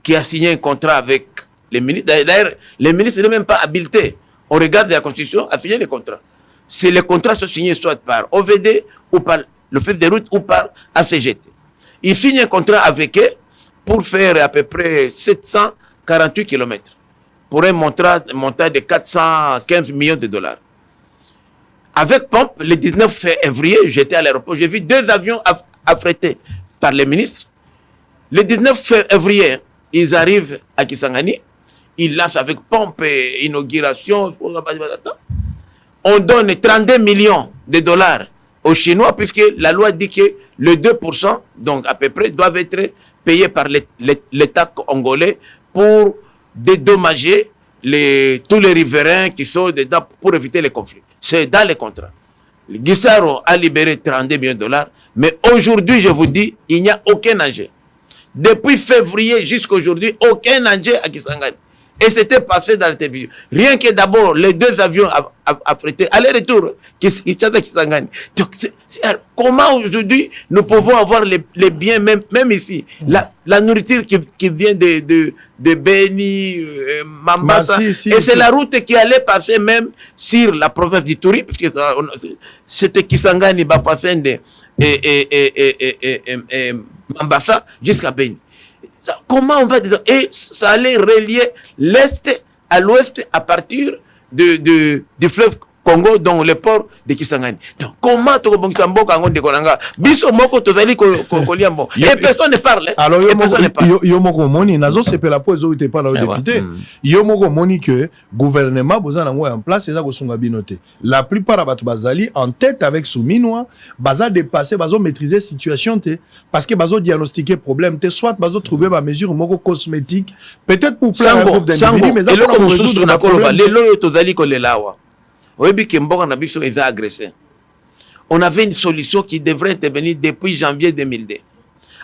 qui a signé un contrat avec les ministres. D'ailleurs, les ministres ne sont même pas habilités au regard de la Constitution à signer les contrats. Si les contrats sont signés soit par OVD ou par le fait des routes ou par ACGT. Ils signent un contrat avec eux pour faire à peu près 748 km pour un montant de 415 millions de dollars. Avec pompe, le 19 février, j'étais à l'aéroport, j'ai vu 2 avions affrétés par les ministres. Le 19 février, ils arrivent à Kisangani, ils lancent avec pompe et inauguration. On donne 32 millions de dollars aux Chinois, puisque la loi dit que le 2%, donc à peu près, doivent être payés par l'État congolais pour dédommager tous les riverains qui sont dedans pour éviter les conflits. C'est dans les contrats. Guissaro a libéré 32 millions de dollars, mais aujourd'hui, je vous dis, il n'y a aucun enjeu. Depuis février jusqu'à aujourd'hui, aucun enjeu à Kisangani. Et c'était passé dans la télévision. Rien que d'abord, les 2 avions affrétés, aller-retour, Kisangani. Donc, comment aujourd'hui nous pouvons avoir les biens, même ici, la nourriture qui vient de Beni, Mambasa, et c'est la route qui allait passer même sur la province du Touri, puisque c'était Kisangani, Bafasende et Mambasa jusqu'à Beni. Comment on va dire? Et ça allait relier l'Est à l'Ouest à partir du fleuve Congo, dans le port de Kisangani. Donc, comment tu vas faire de Konanga? Biso moko tozali koliambo. Et personne ne parle.
Alors, yo moko moni, nazo sepe la pozo ite pas le député. Yo moko moni que gouvernement bozana ngo en place eza ko sunga binoté. La plupart abatu bazali en tête avec Souminwa, baza dépasser, bazo maîtriser situation té parce que bazo diagnostiquer problème té soit bazo trouver ba mesure moko cosmétique, peut-être pour plein de groupes d'individus mais ça pour résoudre le problème.
Les loyo tozali ko lelawa. On avait une solution qui devrait intervenir depuis janvier 2002.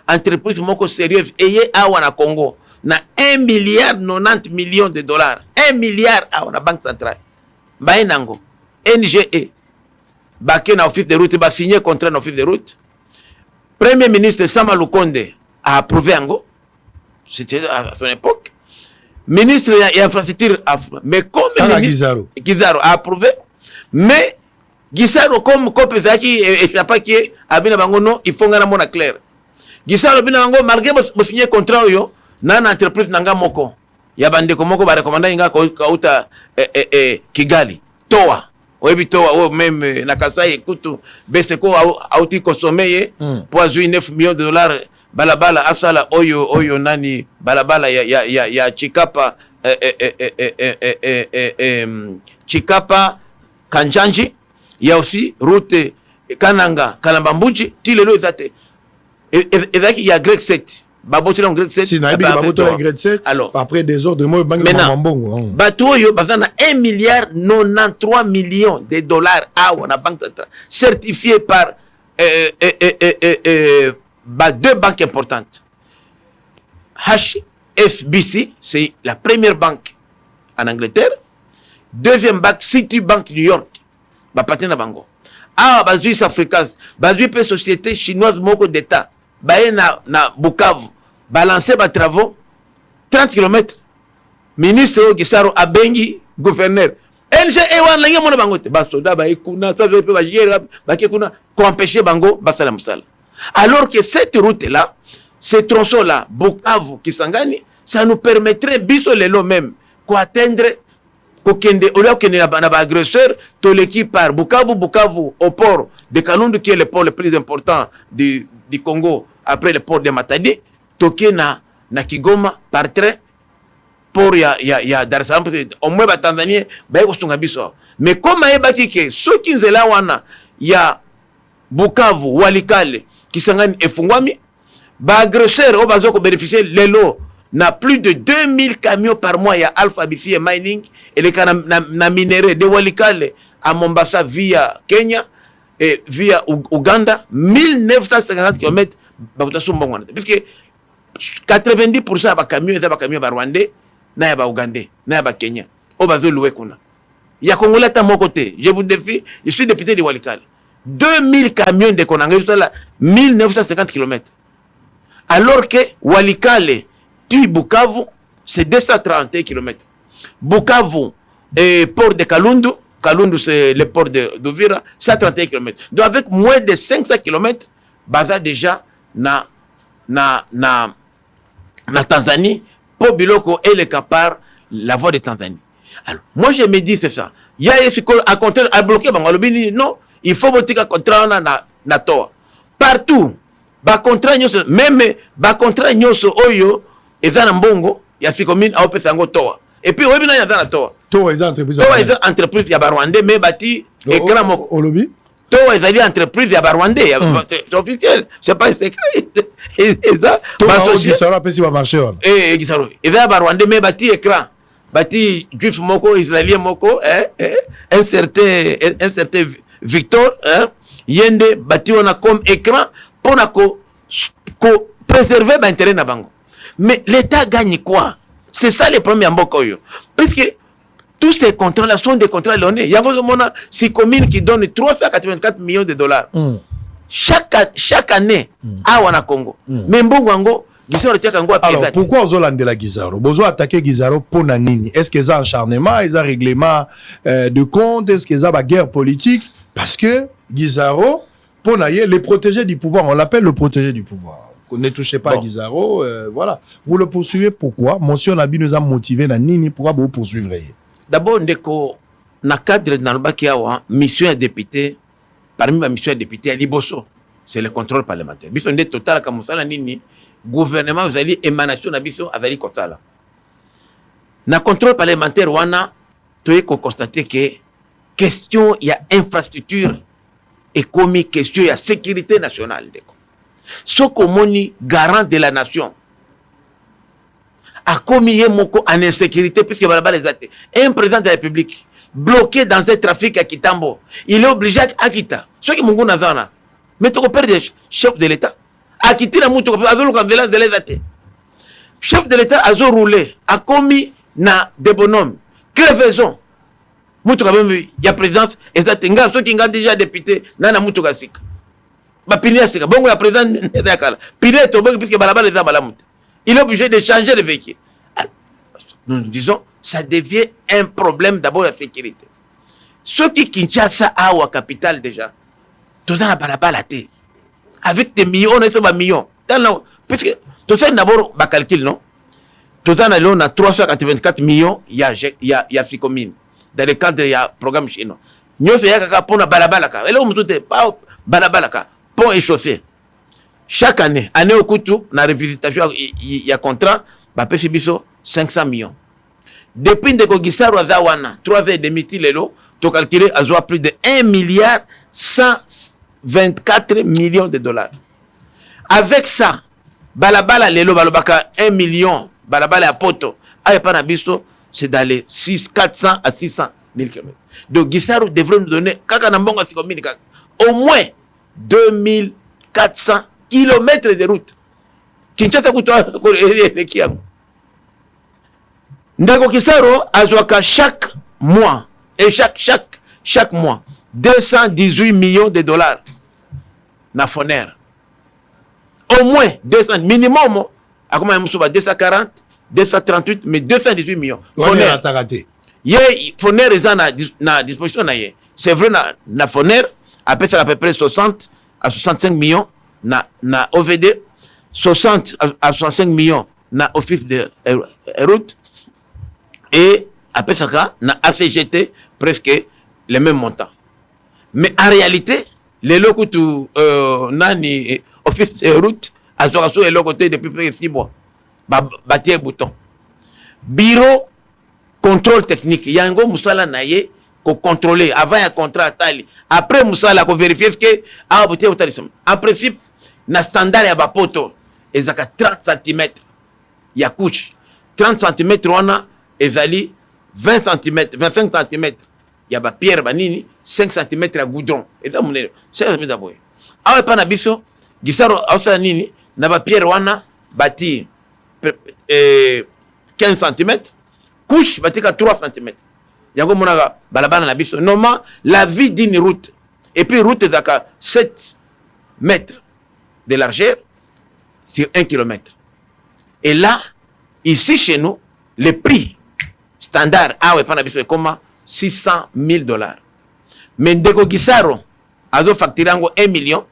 Entreprise moko sérieuse ayé awa na Congo na 1 milliard 90 millions de dollars. 1 milliard awa na banque centrale. Baye nango NGE. Baké na office de route ba signé contrat na office de route. Premier ministre Sama Lukonde a approuvé ango. C'était à son époque. Ministre de l'infrastructure, mais comme ministre Guizaro a approuvé, mais Guizaro comme Kopezaki et Chapaki a bien abangono, il faut ngana mona clair. Guizaro bien abango malgré bo signer contrat yo na entreprise nanga moko. Ya bande ko moko ba recommanda inga kauta Kigali. Toa. Oyebi Toa o même na Kasai kutu Beseko auti consommer pour 9 millions de dollars. Balabala asala oyo nani balabala ya Chikapa Chikapa Kanjanji, il y a aussi route Kananga Kalambambuji tilelo ezate et il y a Grec 7 babotela Grec 7
si na babotela Grec 7 alors après des ordres moi bangana mbongo
bato yo bazana 1 milliard 93 millions de dollars à la banque centrale certifié par 2 banques importantes. HSBC, c'est la première banque en Angleterre. Deuxième banque, Citibank New York. Partenaire bango. Suisse africaine. Une société chinoise moko d'État. Na Bukavu. Balancer ba travaux 30 km. Ministre Gisaro Abengi, gouverneur. NGE wan la ngemo na bango te. Basoda ba ikuna, to ba jere ba kekuna ko empêcher bango basala musala. Alors que cette route-là, ce tronçon-là, Bukavu, Kisangani, ça nous permettrait, biso lelo même, qu'on atteindre, au lieu qu'il y ait un agresseur, tout l'équipe par Bukavu, au port de Kalundu, qui est le port le plus important du Congo, après le port de Matadi, toké na Kigoma, par train, pour ya Dar es Salaam, au moins, Tanzanie, biso. Mais comme il y a ceux qui sont là, il y a Bukavu, Walikale, Kisangani et Fungwami, agresseurs au bazo ko bénéficier lelo na plus de 2000 camions par mois, il y a Alpha Bifi et Mining et les na minéraux de Walikale à Mombasa via Kenya et via Ouganda 1950 km puisque 90% ba camions ba rwandais na ba ougandais na ba Kenya au bazo loué kuna Il y a Congolais à mon côté. Je vous défie, je suis député de Walikale. 2000 camions de Konanga, 1950 km. Alors que Walikale, tu Bukavu, c'est 231 km. Bukavu, et port de Kalundu, Kalundu c'est le port d'Uvira, 131 km. Donc avec moins de 500 km, baza déjà na Tanzanie, pour Biloko et le Kapar, la voie de Tanzanie. Alors, moi je me dis c'est ça. Il y a un contraire à bloquer, non, il faut voter un contrat na toa. Partout, ba contrat nyoso, même ba contrat nyoso oyo, ezana mbongo, ya fikomine a opesa ngo toa. Et puis, oui, il y a dans toa.
Toa est entreprise.
Toa est entreprise, il y a Rwandais, mais bâti, écran moko.
Au lobby?
Toa est entreprise, il y a Rwandais, c'est officiel, c'est pas secret. Et ça,
Toa, Gisaro, après, si va marcher.
Eh, Gisaro. Et ça, Rwandais, mais bâti, écran. Bâti, juif moko, israélien moko, un certain Victor, Yende, bâti, on a comme écran, pour préserver l'intérêt de Bango. Mais l'État gagne quoi? C'est ça le premier en Bokoyo. Parce que tous ces contrats-là sont des contrats lyonnais. Il y a ces communes qui donnent 384 millions de dollars. Chaque année à Wana Congo. Mais Mbongo,
alors, pourquoi aux Hollandais la Guizaro? Besoin attaquer Guizaro pour Nanini. Est-ce qu'ils ont un acharnement, ils ont un règlement de compte? Est-ce qu'ils ont une guerre politique? Parce que Guizaro, pour Naye, les protégés du pouvoir, on l'appelle le protégé du pouvoir. Ne touchez pas à Guizaro, voilà. Vous le poursuivez pourquoi? Monsieur Nabi nous a motivé dans Nini, pourquoi vous poursuivrez?
D'abord, dans le cadre de la mission à député, parmi ma mission à député, à Liboso, c'est le contrôle parlementaire. Bisson de total, comme ça, Nini, gouvernement, vous allez émanation de Bisson, vous allez comme ça. Dans le contrôle parlementaire, on a constaté que question, il y a infrastructure économique, question, il y a sécurité nationale. Ce qu'on garant de la nation a commis en insécurité puisque voilà les athées. Un président de la République bloqué dans un trafic à Kitambo, il est obligé à quitter. Ce qui est nazana, mais tu peux perdre chef de l'État a quitté la mouture de les athées. Chef de l'État a roulé, a commis na des bonhommes, crevaison. Il y a présidence et ça tenga ceux qui ont déjà député dans la mouture gasik. Il est obligé de changer de véhicule. Alors, nous disons, ça devient un problème d'abord la sécurité. Ceux qui Kinshasa a ou à capitale déjà, tout ça n'a pas la balle. Avec des millions, on est sur des millions. Puisque tout ça d'abord, bah calcul, non? Tout ça, on a 384 millions, il y a Ficomine. Dans le cadre, il y a un programme chinois. Nous, il y a un pont à Balabalaka. Et là, on ne pas Balabalaka. Pont et chaussée. Chaque année au Koutou, dans la revisitation, il y a un contrat, bah, Pessibiso, 500 millions. Depuis que Gisaro Azawana, 3,5 lelo, tu as calculé à plus de 1 milliard 124 millions de dollars. Avec ça, Balabala lelo, Balabaka 1 million, Balabala à Poto, Ayapanabiso, c'est dans les 400 à 600 000 km. Donc Gisaro devrait nous donner, au moins 2400 kilomètres de route. Kinshasa kutoa Kiango. Ndako Kisaro azwaka chaque mois et chaque mois 218 millions de dollars na Foner. Au moins 200 minimum à comment 240, 238 mais 218 millions.
Foner a raté.
Foner est na disposition na ye. C'est vrai na Foner après ça à peu près 60 à 65 millions na OVD, 60 à 65 millions na office de route et après ça na ACGT presque les mêmes montants. Mais en réalité, les locaux nani office de route à Zorasso et le côté depuis près de 6 mois. Bâtir bouton. Bureau contrôle technique. Il y a un gros moussala naye qu'on contrôler avant un contrat tali. Après moussala qu'on vérifie que en principe na standard ya bapoto ezaka 30 cm ya couche 30 cm wana ezali 20 cm 25 cm ya ba pierre banini 5 cm ya goudron eza munene 5 cm boye awe pana biso Gisaro asa nini na ba pierre wana bati 15 cm couche batika 3 cm yango monaka balabala na biso normalement la vie d'une route et puis route ezaka 7 mètres de largeur sur 1 km. Et là, ici chez nous, le prix standard est comme $600,000. Mais Ndeko Gisaro a facturé 1 million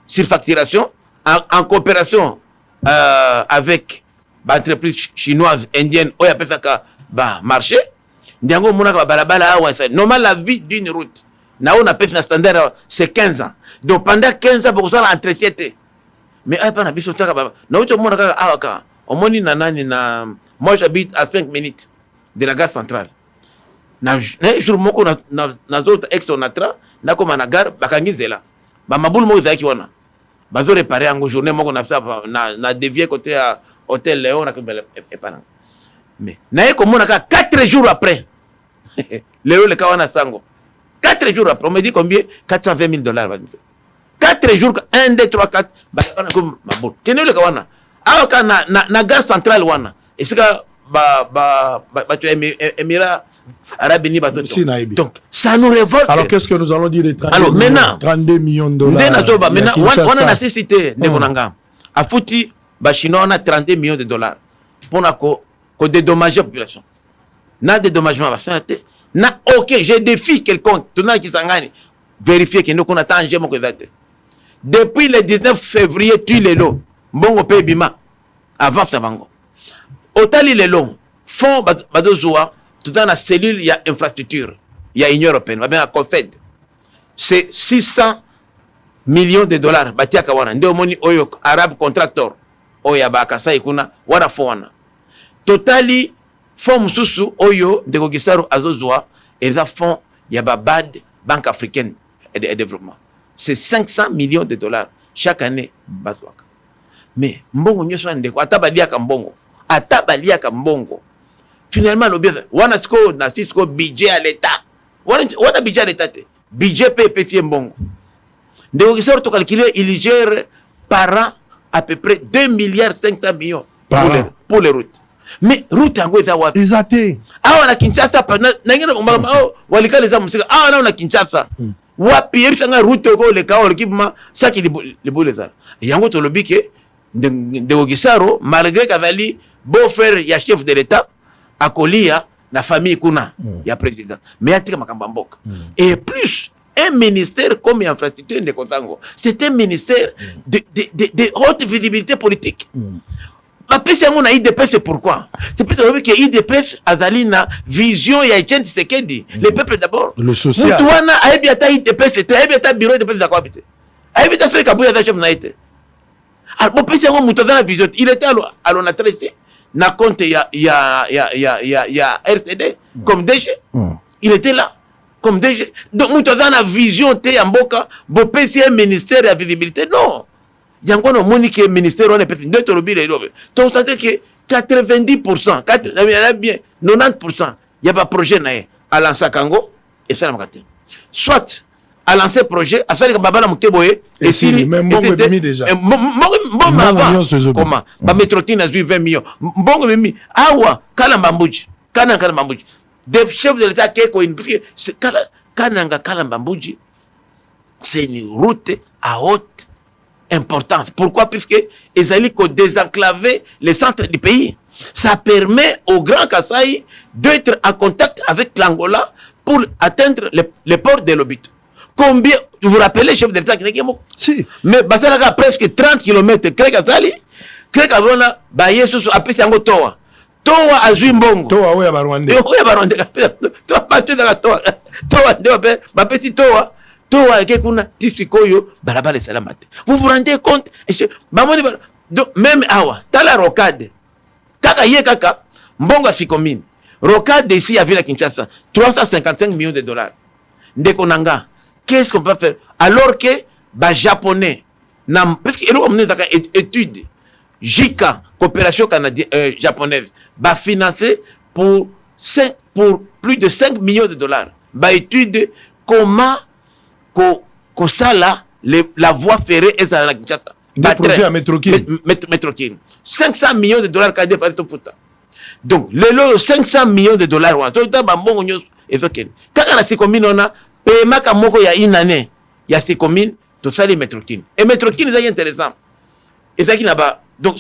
sur facturation en coopération avec l'entreprise chinoise, indienne, où il appelle ça marché. Normalement, la vie d'une route, on appelle ça standard, c'est 15 ans. Donc pendant 15 ans, pour ça, l'entretien. Mais moi j'habite à 5 minutes de la gare centrale. Un jour, je ex-onatra, na comme na gare, bakangizela. Ba mabulu mo zaki wana. Bazo réparer en journée moko na dévier côté à hôtel Léon na kembele epana. Mais na ko mona 4 jours après. Léo le kawana sango. 4 jours après, on me dit combien? $420,000. 4 jours, 1, 2, 3, 4, bakana comme mabulu. Kene le kawana. Aoka na gare centrale wana. Et c'est que tu Émirats Arabes Unis. Donc ça nous révolte.
Alors qu'est-ce que nous allons dire des
32
millions de dollars?
Maintenant, on a nécessité de Monanga. A foutu Chinois on a 32 millions de dollars pour qu'on dédommager la population. Na dédommagement va faire. Na ok, je défie quelconque. Tout le monde qui s'engage vérifier que nous qu'on attend un mon depuis le 19 février, tu les lots. Bon, pays Bima. Avant ça, vango. Otali les lots. Fond, badozoa. Tout dans la cellule, il y a infrastructure. Il y a Union européenne. Va bien à Confed. C'est 600 millions de dollars. Batia kawana. Nde omoni oyo Arab contractor. Oya bakasa ikuna. Wana fona. Totali, fond mususu oyo de Gogisaro azozoa. Et ça fond, il y a BAD, Banque africaine et développement. C'est 500 millions de dollars chaque année. Mais mbongo nyoso ndeko atabalia ka mbongo atabalia ka mbongo finalement le bien wana siko na siko budget à l'état wana budget à l'état budget PPF mbongo ndeko kisoro to calculer il gère par an à peu près 2,5 milliards pour les routes. Mais route yango eza wapi
exacté
awa na Kinshasa na ngena mbamba walikale za musika awa na Kinshasa wapi yebisanga route ko le kawo l'équipement ça qui les boulezar yango to lobike Ndeko Gisaro malgré qu'avali beau frère ya chef de l'état akolia na famille kuna ya président mais atika makamba mboka et plus un ministère comme infrastructure de Kotango c'est un ministère de haute visibilité politique. Après c'est mon IDPS, c'est pourquoi c'est plus que IDPS azali na vision ya Etienne Tshisekedi le peuple d'abord
le social
mutuana aibiata IDPS c'était aibiata bureau de za kwabite aibiata fait kabuya za chef na ite alors bon pesi ngo mutuana na vision il était à l'onatresse na compte ya RCD comme DG il était là comme DG donc mutuana na vision te ya mboka bo pesi un ministère ya visibilité non yango no moni que ministère on est peut-être d'autres lobby donc ça veut dire que 90% bien 90% il y a pas projet naé à lancer Kango et ça la makate soit à lancer projet à faire que baba la muteboye et si
même bon déjà
bon avant comment ba métrotine a 20 millions bon mimi awa kalamba mbuji kalamba mbuji des chefs de l'état qui ko parce que kalamba mbuji c'est une route à haute importance. Pourquoi? Puisque ils allaient désenclaver les centres du pays. Ça permet au Grand Kasaï d'être en contact avec l'Angola pour atteindre les ports de l'Obito. Combien, vous vous rappelez, chef d'État qui n'est
si.
Mais Basalaga presque 30 km, Krek Avona, Baye Soso, après c'est un Toa. Toa a Zuimbongo.
Toa, oui, à Barwande.
Oui, à Barwande. Toa, pas tu dans la Toa. Toa, ma petite Toa. Vous vous rendez compte? Donc, même awa, t'as la rocade. Kaka ye kaka, mbonga fikomine. Rocade ici à Villa Kinshasa, 355 millions de dollars. Ndeko nanga, qu'est-ce qu'on peut faire? Alors que, japonais, parce que, on a une étude, JICA, coopération canadienne, japonaise, financé pour plus de 5 millions de dollars. Étude, comment que ça là, la voie ferrée est à la Kinshasa.
Des projets à Métrokin.
500 millions de dollars qu'a fait tout putain. Donc, le 500 millions de dollars, quand on a ces communes, on a paiement il y a une année, il y a ces communes, tout ça, les métroquines. Et métroquines, c'est intéressant. Et ça qui n'a pas. Donc,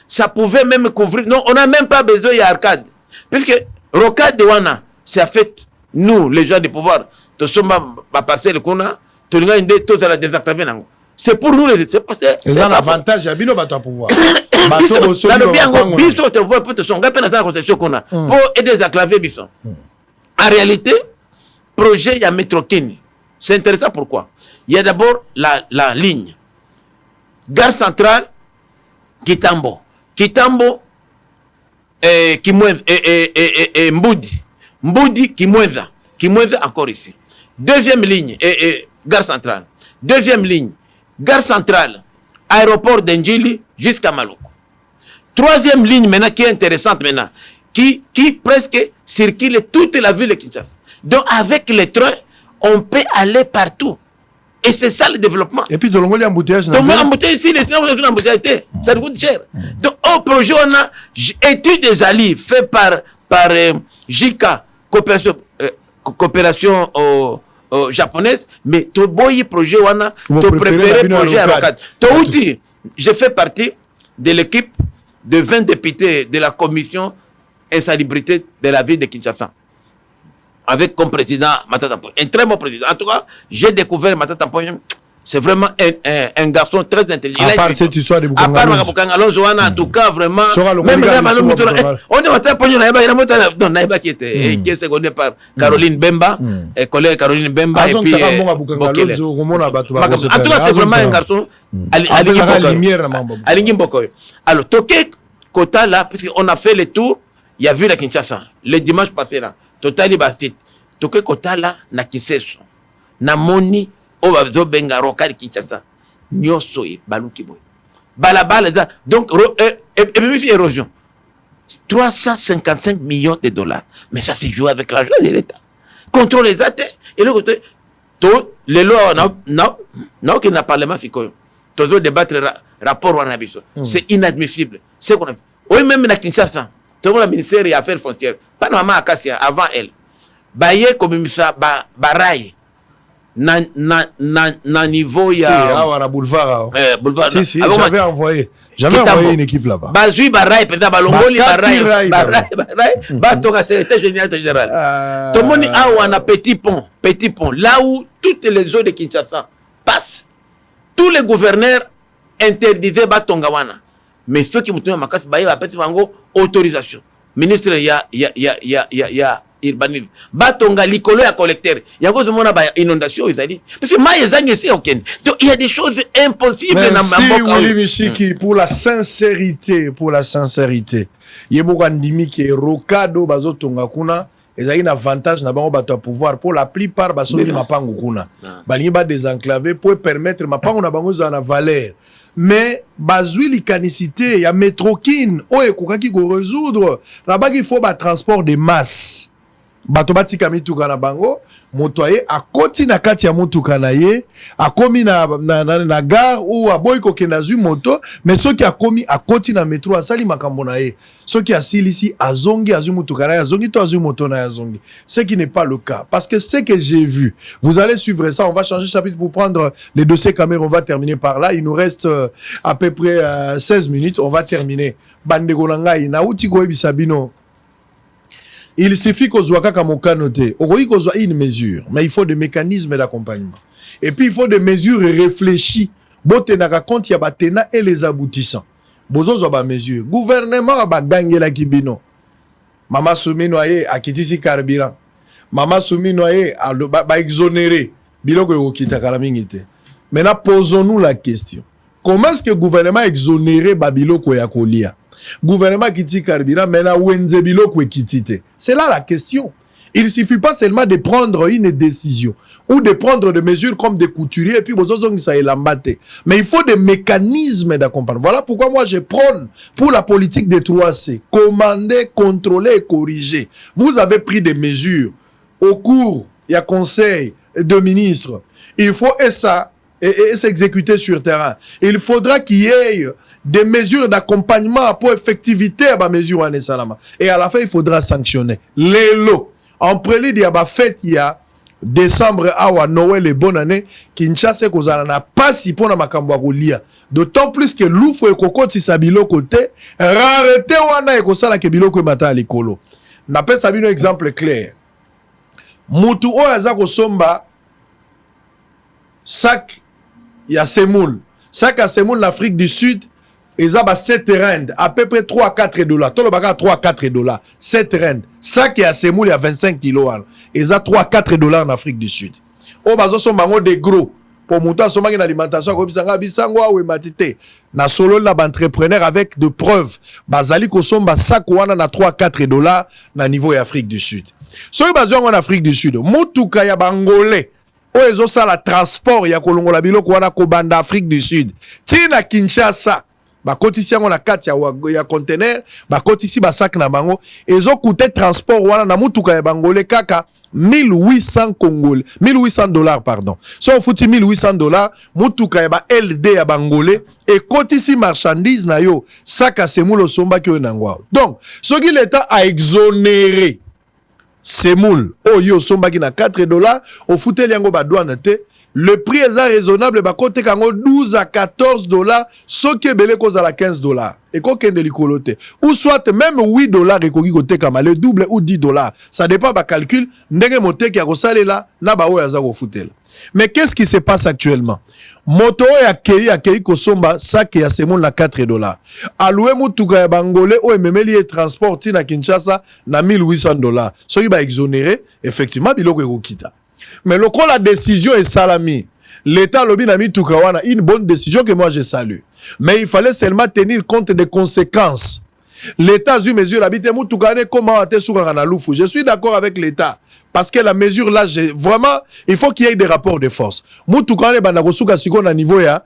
ça pouvait même couvrir. Non, on n'a même pas besoin d'arcade. Puisque, rocade de Wana, c'est fait, nous, les gens du pouvoir, tout ça, ma parcelle qu'on a, tout le monde, tout ça, désactivé. C'est pour nous, c'est
un avantage, il y a bien de pouvoir.
Pour aider les enclavés, en réalité, projet, il y a Métroquine. C'est intéressant pourquoi. Il y a d'abord la ligne. Gare centrale, Kitambo. Kitambo, Kimweza, et Mboudi. Mboudi, Kimweza. Kimweza encore ici. Deuxième ligne, gare centrale. Deuxième ligne, gare centrale, aéroport d'Endjili jusqu'à Maloko. Troisième ligne maintenant qui est intéressante maintenant, qui presque circule toute la ville de Kinshasa. Donc avec les trains, on peut aller partout. Et c'est ça le développement.
Et puis, de l'embouteillage.
L'embouteillage ici, les gens ont embouteillage. Ça coûte cher. Donc, au projet, on a étude des alliés fait par JICA, coopération japonaise, mais tout boy projet, on a préféré projet à Rocade. Touti, je fais partie de l'équipe de 20 députés de la commission insalubrité de la ville de Kinshasa. Avec comme président Matata Mponyo. Un très bon président. En tout cas, j'ai découvert Matata Mponyo. C'est vraiment un garçon très intelligent.
À part cette histoire de
Bukanga. À part Bukanga, en tout cas, vraiment. Même on est Matata Mponyo, non, Naïba qui est secondé par Caroline Bemba, collègue Caroline Bemba, et puis Bokele. En tout cas, c'est vraiment un garçon. Alingi Mbokoyo. Alors, Toké Kota là, puisqu'on a fait le tour, il y a vu la Kinshasa, le dimanche passé là. Totali bafit toke kotala na kiseso na moni o bazo benga rokali Kinshasa nyoso e baluki boy balabala za donc et puis érosion 355 millions de dollars, mais ça se joue avec l'argent de l'État, contrôle les athées et le côté tout les lois non qu'il n'a parlement fiko toujours débattre rapport wanabiso c'est inadmissible c'est qu'on a oui même na Kinshasa tout le ministère des Affaires foncières pas maman Akasia avant elle baye comme ça baraye na niveau ya
boulevard
boulevard
si j'avais envoyé une équipe là-bas
bazui baraye peut-être balongoli baraye ba toka secrétaire général tout le monde a un petit pont là où toutes les eaux de Kinshasa passent. Tous les gouverneurs interdisaient Batongawana. Mais ceux qui m'ont tenu à ma casse, ils ont autorisation. Ministre, il y a urbanisme. Batonga, l'icolo à collecteur. Il y a une inondation, ils ont dit. Parce que donc il y a des choses impossibles.
Merci, Willy Michiki, pour la sincérité. Il y a beaucoup d'andimi qui est rocado, bazotonga kuna. Ils ont un avantage na bango bato pouvoir pour la plupart basoli mapango kuna. Balingi ba désenclaver pour permettre mapango na bango za na valeur. Mais bazui likanicité ya métrokine oye kokaki ko résoudre là-bas il faut ba transport de masse. Bato batika mituka na bango motoye akoti na kati ya motuka na ye akomi na gare ou aboyi kokenda zui moto mais soki akomi akoti na métro asali makambo na ye soki asili ici azongi azui motuka na ye azongi to azui moto na ye azongi, ce qui n'est pas le cas parce que ce que j'ai vu, vous allez suivre ça, on va changer de chapitre pour prendre les dossiers caméra, on va terminer par là, il nous reste à peu près 16 minutes, on va terminer. Bandeko na ngai na uti ko ebisabino. Il suffit qu'on soit noté. On soit une mesure, mais il faut des mécanismes d'accompagnement. Et puis il faut des mesures réfléchies. Botenaka compte ya batena et les aboutissants. Bozo zo ba mesure. Gouvernement ba gagner la kibino. Mama Soumi Noye a kitisi carburant. Mama Soumi Noye a ba exonéré. Biloko yokita kalamingite. Maintenant posons-nous la question. Comment est-ce que le gouvernement a exonéré Babiloko ya kolia? Gouvernement qui dit carburant, mais là, c'est là la question. Il ne suffit pas seulement de prendre une décision ou de prendre des mesures comme des couturiers et puis ça est l'embatté. Mais il faut des mécanismes d'accompagnement. Voilà pourquoi moi je prône pour la politique des 3C. Commander, contrôler et corriger. Vous avez pris des mesures au cours, il y a conseil de ministres. Il faut, et ça, et s'exécuter sur terrain. Il faudra qu'il y ait des mesures d'accompagnement pour effectivité à la mesure en Salama. Et à la fin, il faudra sanctionner. Les lots. En prélude, il y a une fête, il y a décembre, awa, Noël et bonne année, Kinshasa, qu'on n'a pas si pour la Makamboaroulia. D'autant plus que l'oufou et Koko, si ça bilo côté, rareté wana et Kosala ke bilo ko mata likolo. N'appelle ça un exemple clair. Moutou o azako somba, sac, il y a semoule. Sac à semoule, l'Afrique du Sud, ils ont 7 rand, à peu près 3 à 4 dollars. Tout le bagage 3 à 4 dollars. 7 rand. Sac à semoule, il y a 25 kilos. Ils ont 3 à 4 dollars en Afrique du Sud. Au bazo sont des gros. Pour monter sur une alimentation, comme ça, bisangwa ou matité. Na solo la entrepreneur avec de preuves. Bazali ko somba sac wana na 3 à 4 dollars na niveau Afrique du Sud. So bazo en Afrique du Sud. Mutuka ya bangolais. Oezo ça la transport ya kolongola biloko wana ko banda Afrique du Sud. Tina Kinshasa. Ba kotisi yango na kati ya conteneur, ba kotisi ba sac na bango. Ezo coûter transport wana na mutuka ya bangolais kaka 1800 Congolais, 1800 dollars pardon. So on fouti 1800 dollars, mutuka ya ba LD ya bangolais et kotisi marchandise na yo sac à semoule somba ki nangwa. Donc, ce qui l'État a exonéré semoule oyo somba ki na 4 dollars, au fouté yango ba douane te. Le prix est raisonnable, bah côté kango 12 à 14 dollars, ce qui est belé cause à la 15 dollars. Et quoi qu'il y ait de l'icoloté. Ou soit même 8 dollars et kogi côté kama le double ou 10 dollars. Ça dépend bah calcul. Ndenge moté qui a rosale là, na ba oya za foutel. Mais qu'est-ce qui se passe actuellement? Moto ya kei kosomba sac ya semon na 4 dollars. Aloué mutuka ya bangolais o memeli et transport na Kinshasa na 1800 dollars. Ce qui va exonérer effectivement biloko ekokita. Mais le coup, la décision est salami. L'État lobby n'a mis tout kawana, une bonne décision que moi je salue. Mais il fallait seulement tenir compte des conséquences. L'État a eu mesure l'habité moutoukane comment a été souverain à l'oufou. Je suis d'accord avec l'État parce que la mesure là, vraiment, il faut qu'il y ait des rapports de force. Moutoukane banakosouka sikon à niveau ya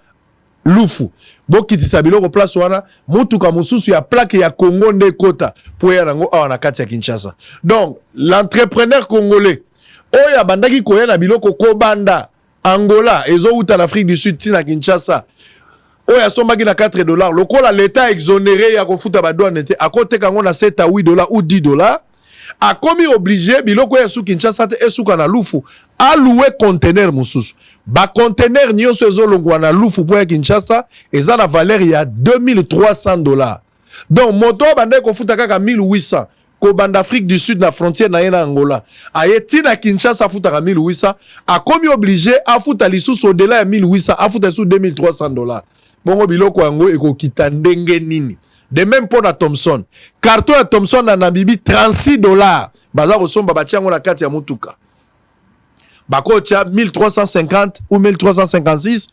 l'oufou. Bokiti sabilo ko place wana moutuka mususu ya plaque ya Congo nde kota pour ya nango awana kati ya Kinshasa. Donc l'entrepreneur congolais oya bandaki koya na biloko kobanda Angola ezo uta l'Afrique du Sud tina Kinshasa oya sombaki na 4 dollars lokola l'État exonéré ya kofuta ba douane te akote kango na 7 à 8 dollars ou 10 dollars a commis obligé biloko ya sou Kinshasa te esuka na lufu a louer conteneur mususu ba conteneur nyonso ezo longwa na lufu po ya Kinshasa eza na valeur ya 2300 dollars. Donc moto bandaki kofuta kaka 1800 Kobanda Afrique du Sud na frontière na yena Angola. Ayeti na Kinshasa futa 1800 a commis obligé a futa lisusu au-delà de 1800 a futa sous 2300 dollars. Bongo biloko yango eko kita ndenge nini. De même pour na Thomson. Carton ya Thomson na Namibie 36 dollars. Baza kosomba batiango na kati ya mutuka. Bako tia 1350 ou 1356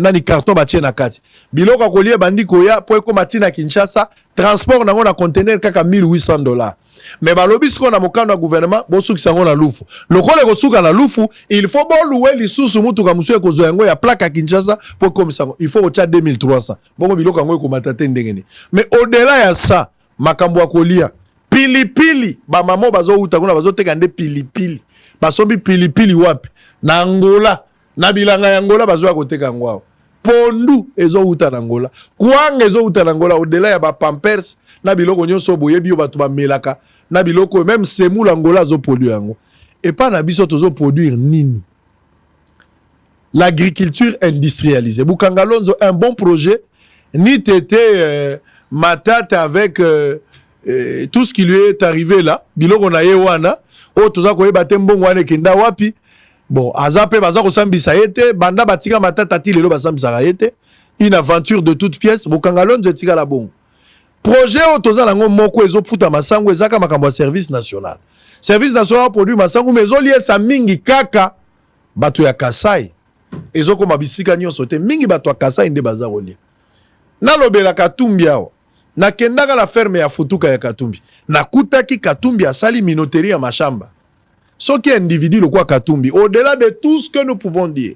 nani carton batie na kati. Biloko kolie bandi koya po eko matina Kinshasa transport nango na conteneur kaka 1800 dollars. Mais balobi siko na mokano na gouvernement bo suki sango na lufu. Lokole ko suka na lufu, il faut bo louer lisusu mutuka musu ko zo yango ya plaque à Kinshasa pour comme ça. Il faut ocha 2300. Bongo biloko yango ko matate ndengeni. Mais au-delà ya ça, makambo akolia pilipili ba mamo bazo uta kuna bazo teka nde pilipili. Basombi pilipili wapi? Na Angola. Na bilanga ya Angola bazo koteka ngwao. Pondu ezo uta na Angola. Kwang ezo uta na Angola au-delà ya ba pampers na biloko nyonso boyebi yo batu ba melaka. Na biloko même semoule Angola zo produire yango. Et pas na biso tozo produire nini. L'agriculture industrialisée. Bukangalonzo un bon projet ni tété matate avec tout ce qui lui est arrivé là. Biloko na ye wana o toza koyeba te mbongo wana kenda wapi. Bon, azape baza ko sambisa yete, banda batika matata ti lelo basambisa yete. Une aventure de toutes pièces, Bukangalonzo tika la bon. Projet o toza lango moko ezo futa masango ezaka makambo ya service national. Service national produit masango mais ezo lié sa mingi kaka bato ya Kasai. Ezo ko mabisika nyonso te mingi bato ya Kasai nde baza kolia. Na lobela Katumbi yao. Na kendaka la ferme ya Futuka ya Katumbi. Na kutaki Katumbi asali minoterie ya mashamba. Ce qui est individu, le quoi Katumbi, au-delà de tout ce que nous pouvons dire,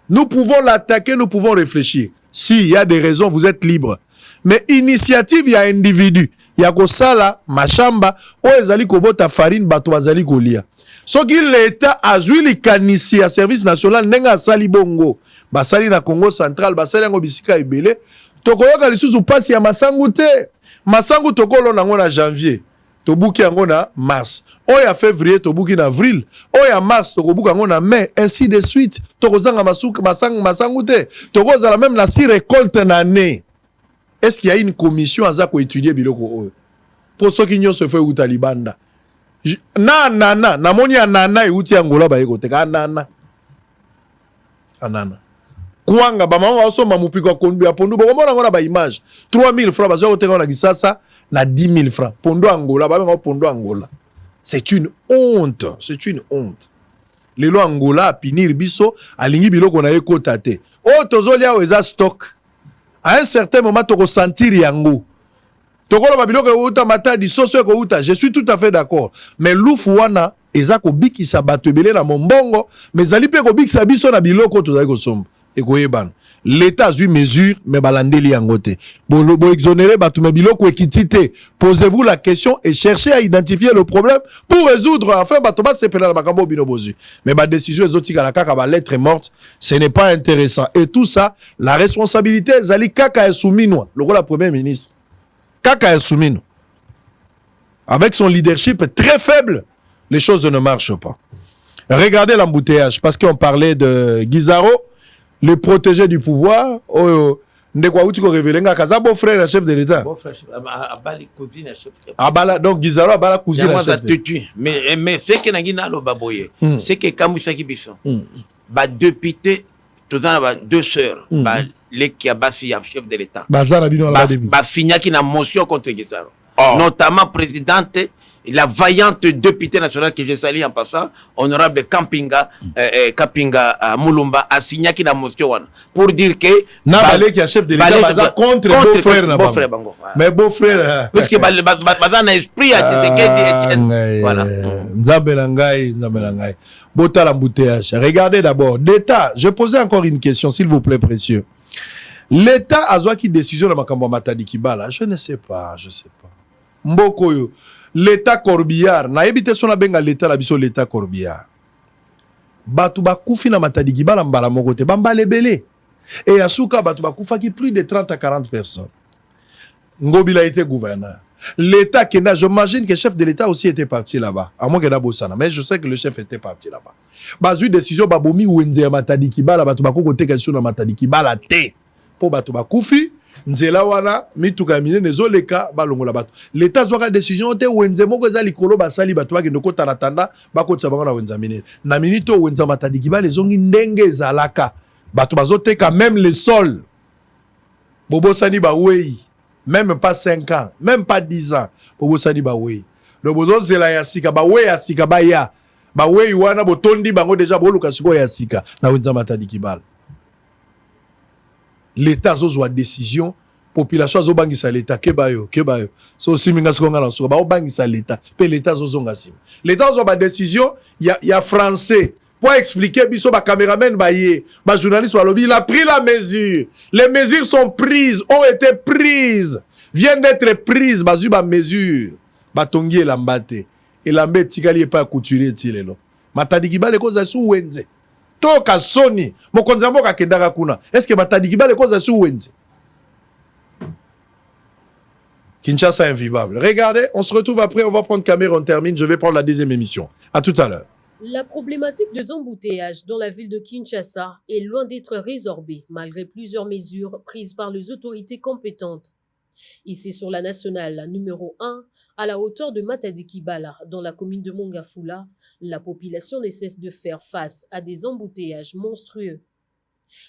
nous pouvons l'attaquer, nous pouvons réfléchir. S'il y a des raisons, vous êtes libre. Mais initiative, il y a individu. Il y a Kosala, Machamba, Oezali Kobota Farine, Batouazali Kolia. Ce qui l'État a joué les canissi à service national, Nenga Sali Bongo. basali na Congo central basali yango bisika ebele tokoyoka lisusu pasi ya masangu te masangu tokolo nango na janvier tobuki yango na mars oya février tobuki na avril oya mars tokobuka yango na mai ainsi de suite tokozanga masangu te tokozala même na 6 récoltes na année. Est-ce qu'il y a une commission à ça pour étudier biloko oyo pour ceux qui nyonso fait uta libanda nana namoni nana euti Angola ba yeko te ka nana kuanga ba mama osoma mupiko kondu ya pondu bo mona ngona ba image 3000 francs bazo oteka na kisasa na 10 000 francs pondo Angola ba benga pondo Angola. C'est une honte, c'est une honte. Lelo Angola pinir biso alingi biloko na ekota te o tozolia o eza stock à un certain moment toko sentir yango tokolo ba biloko uta matadi soso ko uta je suis tout à fait d'accord mais lufu wana eza ko bikisa bato ebele na mombongo mais zali pe ko bikisa biso na biloko tozali ko somba ekoyebana l'état a eu mesure mais balandeli yango te bo exonérer bato me biloko ekitite. Posez-vous la question et cherchez à identifier le problème pour résoudre enfin bato ba sepela na makambo bino bozu mais ba décision ezotika la kaka ba lettre morte ce n'est pas intéressant et tout ça la responsabilité zali kaka esumino le rôle premier ministre kaka esumino avec son leadership très faible les choses ne marchent pas. Regardez l'embouteillage parce qu'on parlait de Guizaro le protégé du pouvoir, ndekwa uti ko révéler nga kaza beau frère chef de l'état.
Beau frère abali cousine chef.
Abala donc Guizaro abala cousine chef.
Mais ce que nangina lo baboye, c'est que kamusa ki biso. Ba député tozana ba deux sœurs, ba les qui abasi chef de l'état.
Bazana bino la début.
Ba finya ki na motion contre Guizaro. Notamment présidente la vaillante députée nationale que je salue en passant, honorable Kapinga Mulumba, a signé qui n'a motion pour dire que
Nabalé qui est chef de l'État contre beau-frère Bango. Mais beau-frère
puisque bazana esprit à voilà.
Nzambelangai. Bota l'embouteillage. Regardez d'abord l'État. Je posais encore une question s'il vous plaît précieux. L'État a zwa qui décision de makambo matadi kibala, je ne sais pas. Mbokoyo l'État Corbillard, na ebite sona benga l'État la biso l'État Corbillard. Batu bakufi na matadi kibala mbala moko te bamba lebele. Et asuka batu bakufa ki plus de 30 à 40 personnes. Ngobila était gouverneur. L'État Kenya, j'imagine que le chef de l'État aussi était parti là-bas. À moins que d'abosana, mais je sais que le chef était parti là-bas. Bazu décision babomi wenze ya matadi kibala batu bakoko te question na matadi kibala te. Po batu bakufi nzela wana mituka mine nezoleka balongola bato l'état zwaka décision te wenze moko eza likolo basali bato bakende kota na tanda bakotisa bango na wenza mine na minute wenza matadi kibala ezongi ndenge ezalaka bato bazoteka même le sol bobosani bawei même pas 5 ans même pas 10 ans bobosani bawei le bozozela ya sika bawei ya sika baya bawei wana botondi bango déjà boluka siko ya sika na wenza matadi kibala. L'État a décision, population a bangisa l'État, kebayo. So aussi minga skonga na so ba bangisa l'État, pe l'État zonga sim. L'État a décision, y a français pour expliquer biso ba caméraman ba yé, ba journaliste ba lobby, il a pris la mesure. Les mesures sont prises, ont été prises, viennent d'être prises, ba zu ba mesure. Ba tongi elambate. Elambe tikali pas couturier tilelo. Matadi kibale koza su wenze. Toka Sony, mokonza mboka kendaka kuna. Est-ce que batadi kibale koza su wenze? Kinshasa invivable. Regardez, on se retrouve après, on va prendre caméra, on termine, je vais prendre la deuxième émission. À tout à l'heure.
La problématique des embouteillages dans la ville de Kinshasa est loin d'être résorbée, malgré plusieurs mesures prises par les autorités compétentes. Ici sur la nationale numéro 1, à la hauteur de Matadi Kibala, dans la commune de Mongafula, la population ne cesse de faire face à des embouteillages monstrueux.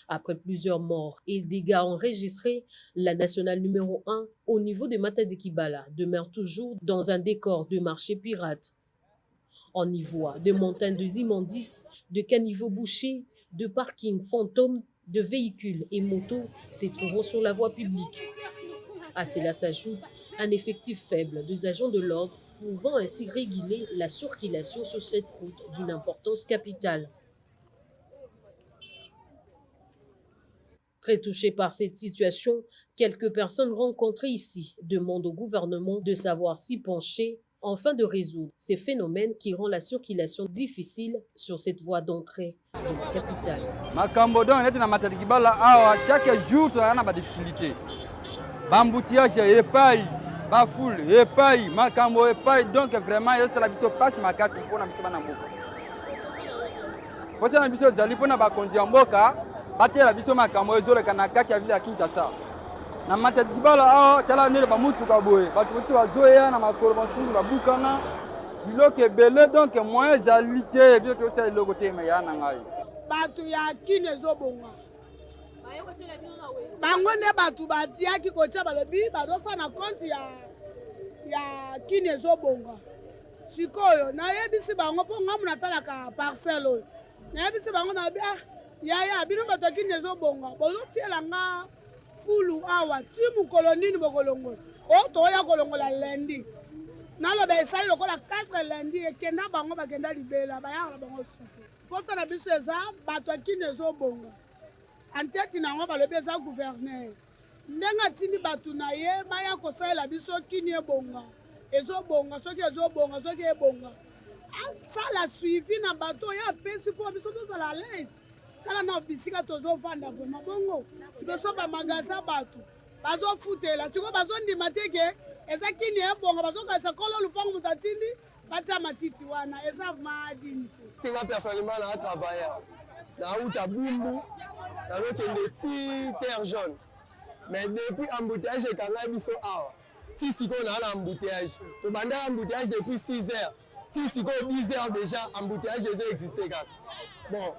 Après plusieurs morts et dégâts enregistrés, la nationale numéro 1, au niveau de Matadi Kibala, demeure toujours dans un décor de marché pirate. On y voit des montagnes de immondices, de caniveaux bouchés, de parkings fantômes, de véhicules et motos se trouvant sur la voie publique. À cela s'ajoute un effectif faible des agents de l'ordre pouvant ainsi réguler la circulation sur cette route d'une importance capitale. Très touchés par cette situation, quelques personnes rencontrées ici demandent au gouvernement de savoir s'y pencher afin de résoudre ces phénomènes qui rendent la circulation difficile sur cette voie d'entrée de la capitale.
Makambo donc neti na Matadi Kibala awa chaque jour tu as ba difficulté. Bamboutiage epai, ba foule epai, makambo epai donc vraiment c'est la biso passe makasi pour na biso bana mboka. Pour ça na biso zali pour na ba konzi mboka, batela biso makambo ezoleka na kaki ya ville ya Kinshasa. Na Matadi Kibala awa tala nele ba mutuka boye, batu aussi bazoya na makolo batungu babukana. Biloko ebele donc moyen ezali te bino tosala eloko te me ya na ngai.
Batu ya kine ezobonga bango nde batu batiaki kotia balobi badosa na konti ya kine ezobonga sikoyo nayebisi bango mpo ngamu natalaka parcelle oyo nayebisi bango nabi yaya bino bato ya kine ezobonga bozotiela nga fulu awa ti mokolo nini bokolongola o toya kolongola lendi naloba esali lokola 4 lendi ekenda bango bakenda libela bayaka na bango suki posa na biso eza bato akini ezobonga anteti nango balobi eza gouverneur ndenge atindi bato na ye baya kosalela biso kini ebonga ezobonga soki ezobonga soki ebonga asala suivi na bato oyo apesi mpo biso tozala lese tala na bisika tozovanda vraimen bongo biso bamagasin bato bazofutela sikoyo bazondima te ke eza kini ebonga bazokalisa kolo lupango moto atindi batia matiti wana eza madini
singa personnellement na travailler na uta bumbu na lokende ti terre jaune mais depuis embouteillage ekanga biso awa ti sikoyo na ala embouteillage tobanda embouteillage depuis 6 heures ti sikoyo 10 heures déjà embouteillage ezo existe kaka bon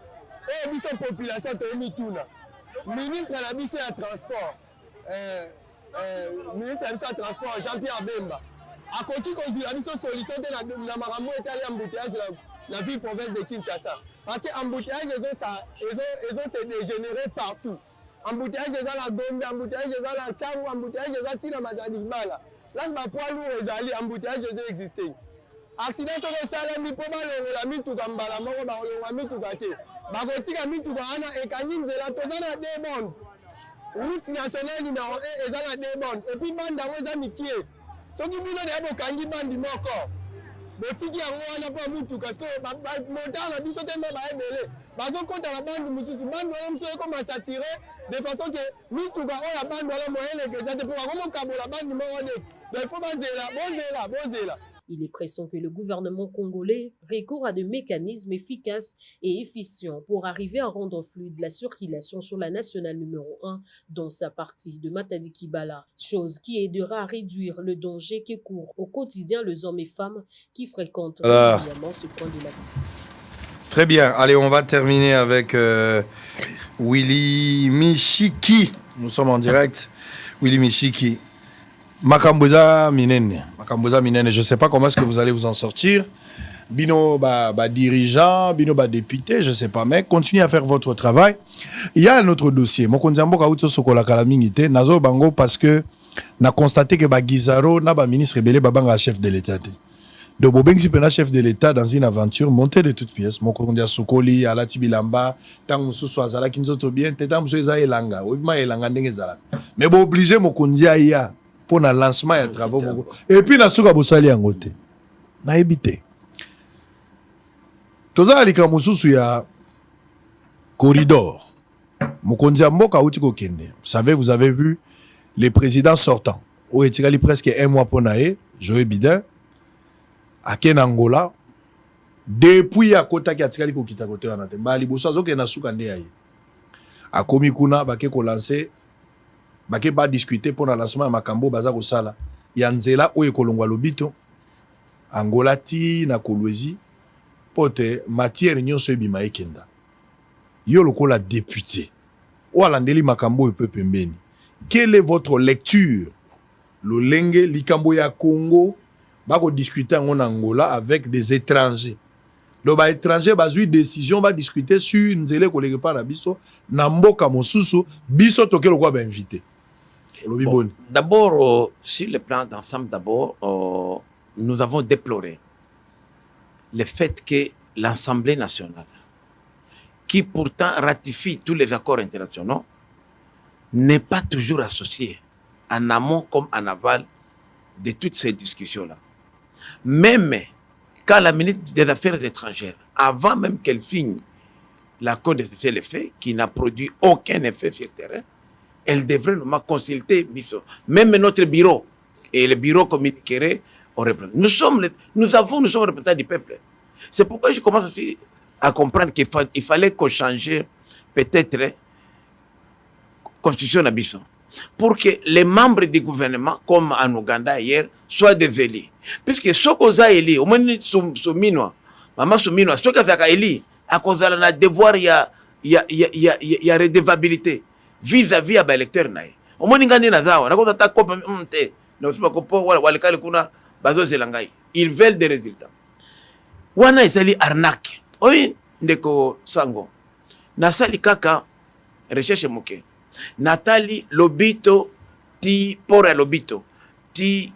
oyo biso population toyomituna ministre na biso ya transport ministre na biso ya transport Jean-Pierre Bemba akoki kozwila biso solution te na makambo etali embouteillage la ville province de Kinshasa parce que embouteillage ezo se dégénérer partout embouteillage eza na Gombe embouteillage eza na Tchango embouteillage eza tina Matadi Kibala place ba poids lourd ezali embouteillage ezo exister accident soko esalemi mpo balongola mituka mbala moko balongola mituka te bakotika mituka wana ekangi nzela toza na debonde route nationale numéro 1 eza na debonde et puis bande yango eza mikie soki bino na bokangi bandi moko botiki yango wana mpo mutuka sikoyo motar na biso te mpe baebele bazokota na bandi mosusu bandi wana mosusu ekoma satire de façon ke mituka oyo ya bandi wana moyeleke eza te mpo bakomokabola bandi moko te mais il faut bozela.
Il est pressant que le gouvernement congolais recourt à des mécanismes efficaces et efficients pour arriver à rendre fluide la circulation sur la nationale numéro 1 dans sa partie de Matadi Kibala, chose qui aidera à réduire le danger que courent au quotidien les hommes et femmes qui fréquentent régulièrement ce point de la ville.
Très bien, allez, on va terminer avec Willy Michiki. Nous sommes en direct. Willy Michiki. Makamboza Minene, je ne sais pas comment est-ce que vous allez vous en sortir. Bino dirigeant, bino député, je ne sais pas, mais continuez à faire votre travail. Il y a un autre dossier. Mon konzambo kauto sokola kalamingite, nazo bango parce que na constaté que Gizaro na ministre rebelle babanga chef de l'État. De Bobengsi pena chef de l'État dans une aventure montée de toutes pièces. Mon kondia sokoli ala tibilamba, tang mususu azala kinzoto bien, tetam musu eza elanga, obima elanga ndenge zala. Mais bo obligé mon kondia ya pour le lancement et travaux. Et puis, na souka bosali en côté. Na évité. Toza alika mususu ya corridor. Mokonzi mboka utiko kende. Vous savez, vous avez vu les présidents sortants. Ou etikali presque un mois pour nae, Joe Biden, à Ken Angola, depuis à kota ki atikali ko kita kote wana te. Ba liboso azoke na souka nde aye. A komi kuna bake ko lancer bake ba discuter pour le lancement ya makambo baza kosala ya nzela oyo kolongwa lobito Angola ti na Kolwezi pote matière nyonso ebima ekenda yo lokola député o alandeli makambo oyo pe pembeni. Quelle est votre lecture lolenge likambo ya Congo bako discuter en Angola avec des étrangers? Le ba étranger bazui décision va discuter sur nzele koleke pa na biso na mboka mosusu biso tokelo kwa ba invité. Bon,
d'abord, sur le plan d'ensemble, nous avons déploré le fait que l'Assemblée nationale, qui pourtant ratifie tous les accords internationaux, n'est pas toujours associée en amont comme en aval de toutes ces discussions-là. Même quand la ministre des Affaires étrangères, avant même qu'elle signe l'accord de cessez-le-feu, qui n'a produit aucun effet sur le terrain, elle devrait nous consulter. Même notre bureau, et le bureau communiquerait aux représentants. Nous sommes représentants du peuple. C'est pourquoi je commence aussi à comprendre qu'il fallait qu'on change peut-être la constitution d'Abisson pour que les membres du gouvernement, comme en Ouganda hier, soient des élus. Puisque ce qu'on a élu, au moins Souminois, maman Souminois, ce qu'on a élu, à cause de la devoir, il y a redevabilité vis-à-vis à l'électeur. Au moins, il y a des ils veulent des résultats. Wana isali arnaque. Oui, ndeko sango. Nasali kaka recherche moke. Natali Lobito ti Pora Lobito ti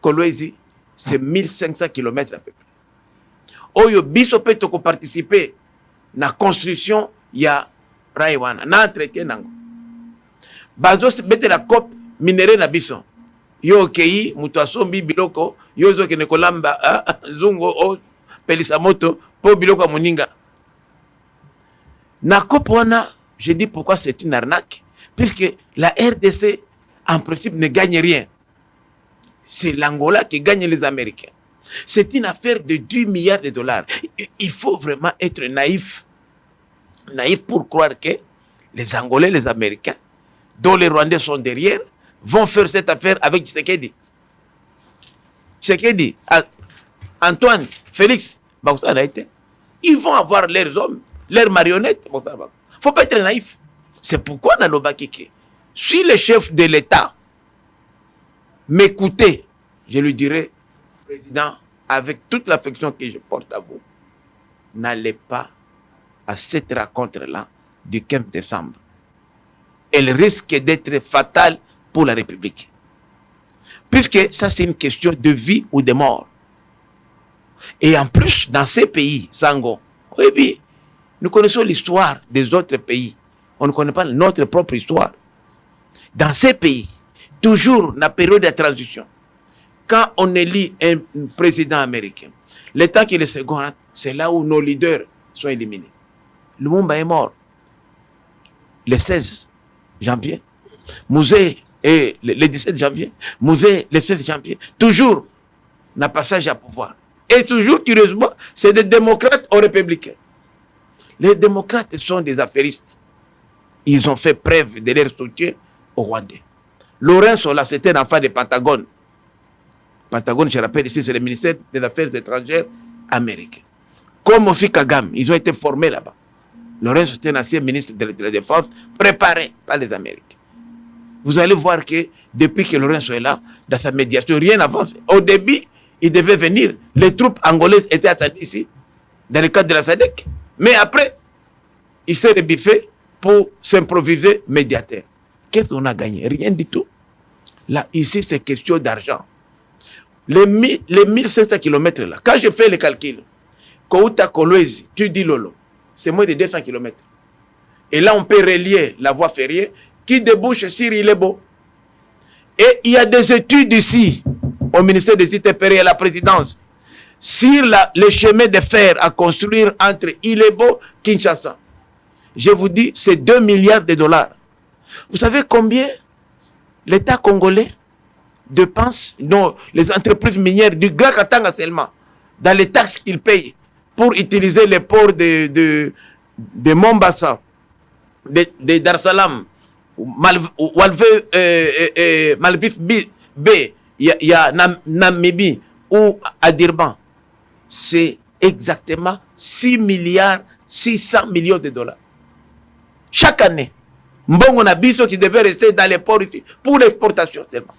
Kolwezi, c'est 1500 km à peu près. Oyo biso pe toko participer na construction ya Raiwana na entretien nango. Bazo bete la COP minéré na biso. Yo kei mutu asombi biloko yo zo kene kolamba zungo o pelisa moto po biloko moninga. Na COP wana, je dis pourquoi c'est une arnaque, puisque la RDC en principe ne gagne rien. C'est l'Angola qui gagne les Américains. C'est une affaire de 10 milliards de dollars. Il faut vraiment être naïf. Naïf pour croire que les Angolais, les Américains, dont les Rwandais sont derrière, vont faire cette affaire avec Tshisekedi. Tshisekedi, Antoine, Félix, ils vont avoir leurs hommes, leurs marionnettes. Il ne faut pas être naïf. C'est pourquoi Nanobakike, si le chef de l'État m'écoutait, je lui dirais, Président, avec toute l'affection que je porte à vous, n'allez pas à cette rencontre-là du 15 décembre. Elle risque d'être fatale pour la République. Puisque ça, c'est une question de vie ou de mort. Et en plus, dans ces pays, Sango, oui, nous connaissons l'histoire des autres pays. On ne connaît pas notre propre histoire. Dans ces pays, toujours dans la période de transition, quand on élit un président américain, l'état qui est le second, c'est là où nos leaders sont éliminés. Lumumba est mort le 16 janvier. Mouzé et le 17 janvier. Mouzé le 16 janvier. Toujours, n'a passage à pouvoir. Et toujours, curieusement, c'est des démocrates aux républicains. Les démocrates sont des affairistes. Ils ont fait preuve de leur soutien aux Rwandais. Laurent Sola, c'était un enfant du Pentagone. Pentagone, je rappelle ici, c'est le ministère des Affaires étrangères américain. Comme aussi Kagame, ils ont été formés là-bas. Laurent, c'était un ancien ministre de la Défense, préparé par les Américains. Vous allez voir que depuis que Laurent est là, dans sa médiation, rien n'avance. Au début, il devait venir. Les troupes angolaises étaient attendues ici, dans le cadre de la SADC. Mais après, il s'est rebiffé pour s'improviser médiateur. Qu'est-ce qu'on a gagné? Rien du tout. Là, ici, c'est question d'argent. Les 1500 km là, quand je fais le calcul, Kouta Kolwezi, tu dis Lolo, c'est moins de 200 km. Et là, on peut relier la voie ferrière qui débouche sur Ilebo. Et il y a des études ici, au ministère des ITPR et à la présidence, sur le chemin de fer à construire entre Ilebo et Kinshasa. Je vous dis, c'est 2 milliards de dollars. Vous savez combien l'État congolais dépense, non, les entreprises minières du Grand Katanga seulement, dans les taxes qu'ils payent pour utiliser les ports de Mombasa, de Dar es Salaam, Malvis B, il y a Namibie ou à Durban. C'est exactement 6 milliards 600 millions de dollars. Chaque année, Mbongo Nabiso qui devait rester dans les ports ici pour l'exportation seulement.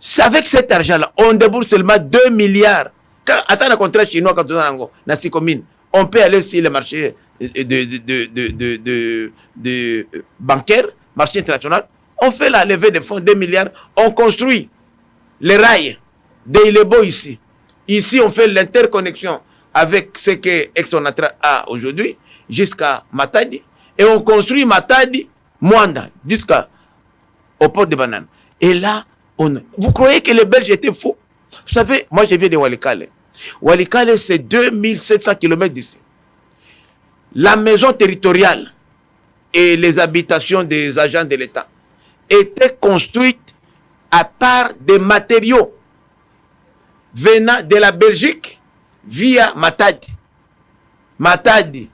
C'est avec cet argent-là, on débourse seulement 2 milliards. Quand attends le contrat chinois, quand on a dans 6 communes, on peut aller sur le marché de bancaire, marché international. On fait la levée de fonds 2 milliards. On construit les rails de Ilebo ici. Ici, on fait l'interconnexion avec ce que Exonatra a aujourd'hui jusqu'à Matadi. Et on construit Matadi, Mwanda, jusqu'au port de Banane. Et là, vous croyez que les Belges étaient fous? Vous savez, moi je viens de Walikale. Walikale, c'est 2700 km d'ici. La maison territoriale et les habitations des agents de l'État étaient construites à part des matériaux venant de la Belgique via Matadi. Matadi,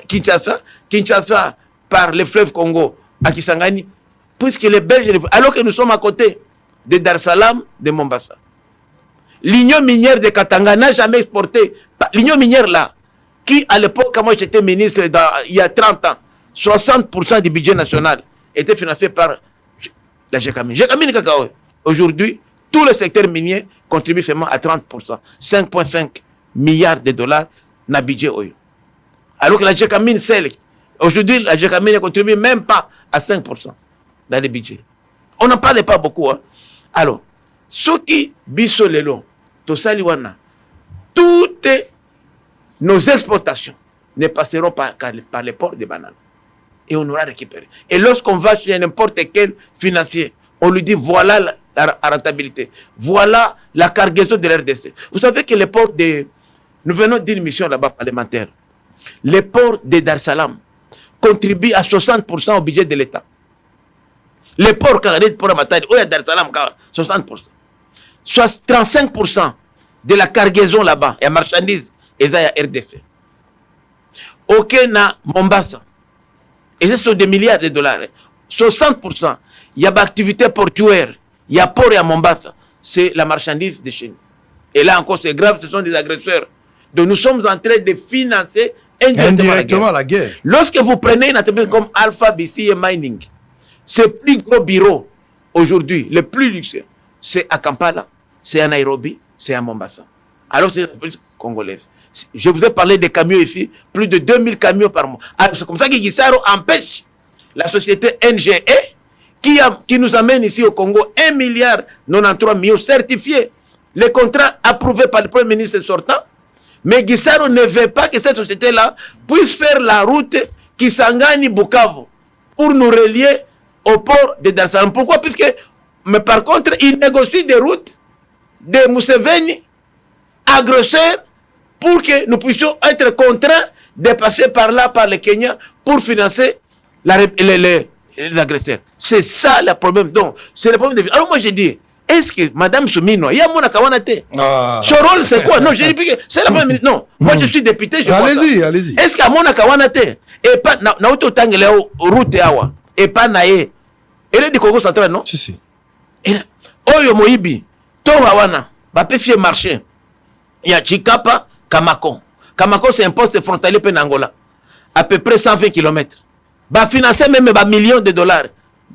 Kinshasa par le fleuve Congo à Kisangani, puisque les Belges, alors que nous sommes à côté de Dar es Salaam, de Mombasa. L'union minière de Katanga n'a jamais exporté. L'union minière là, qui à l'époque, quand moi j'étais ministre, il y a 30 ans, 60% du budget national était financé par la GECAMINE. GECAMINE Kakao. Aujourd'hui, tout le secteur minier contribue seulement à 30%. 5,5 milliards de dollars dans le budget. Alors que la GECAMINE, aujourd'hui, la GECAMINE ne contribue même pas à 5% dans le budget. On n'en parle pas beaucoup. Hein. Alors, ceux qui biso lelo, to saliwana, toutes nos exportations ne passeront pas par les ports de bananes. Et on aura récupéré. Et lorsqu'on va chez n'importe quel financier, on lui dit voilà la rentabilité, voilà la cargaison de l'RDC. Vous savez que les ports de... Nous venons d'une mission là-bas parlementaire. Les ports de Dar es Salaam contribuent à 60% au budget de l'État. Les ports pour la Matadi, où il y a Dar es Salaam, 60%. Soit 35% de la cargaison là-bas, et la marchandise, et ça, il y a RDC. Ok, na Mombasa. Et c'est sur des milliards de dollars. 60%, il y a des activités portuaires. Il y a port et à Mombasa. C'est la marchandise de Chine. Et là encore, c'est grave, ce sont des agresseurs. Donc nous sommes en train de financer indirectement la guerre. Lorsque vous prenez une entreprise comme Alpha BC Mining, ce plus gros bureau aujourd'hui, le plus luxueux, c'est à Kampala, c'est à Nairobi, c'est à Mombasa. Alors c'est une entreprise congolaise. Je vous ai parlé des camions ici, plus de 2000 camions par mois. Alors c'est comme ça que Guissaro empêche la société NGE qui nous amène ici au Congo 1,93 milliard certifiés. Les contrats approuvés par le Premier ministre sortant. Mais Guissaro ne veut pas que cette société-là puisse faire la route Kisangani-Bukavu pour nous relier au port de Dar es Salaam. Pourquoi? Mais par contre, il négocie des routes de Museveni, agresseurs, pour que nous puissions être contraints de passer par là, par le Kenya, pour financer les agresseurs. C'est ça le problème. Donc, c'est le problème de... Alors moi, j'ai dit, est-ce que Madame Soumino, il y a mon akawanate? Son rôle, c'est quoi? Non, j'ai dit, c'est la première minute. Non, moi, je suis député, je vois ça.
Allez-y, allez-y.
Est-ce qu'il y a mon akawanate? Et pas, na auto tangele route awa. Et pas nae. Elle est du Congo central, non?
Si, si.
Oyo Moibi, Tohawana, va faire marché. Il y a Chikapa, Kamako. Kamako, c'est un poste frontalier en Angola. À peu près 120 km. Va financer même des millions de dollars.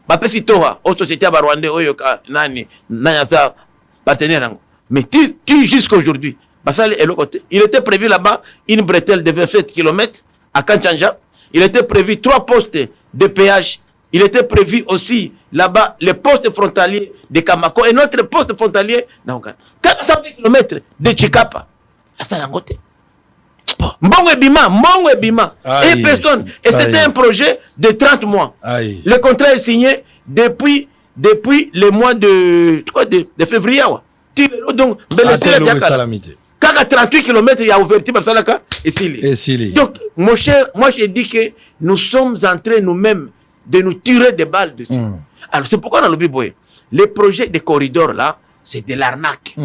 Va faire Toha, aux sociétés Rwandais, Oyoka, Nani, Nanyata, partenaire. Mais tu jusqu'à aujourd'hui, il était prévu là-bas une bretelle de 27 km à Kanchanja. Il était prévu 3 postes de péage. Il était prévu aussi là-bas les postes frontaliers de Kamako et notre poste frontalier d'Angola. 420 km de Chikapa à Salangote. Mbongo Bima. Et personne. Et c'était un projet de 30 mois. Aïe. Le contrat est signé depuis le mois de février. Donc, quand à 38 km, il y a ouverture ici. Donc, mon cher, moi j'ai dit que nous sommes en train nous-mêmes de nous tirer des balles dessus. Alors, c'est pourquoi dans le Biboé, les projets de corridors là, c'est de l'arnaque.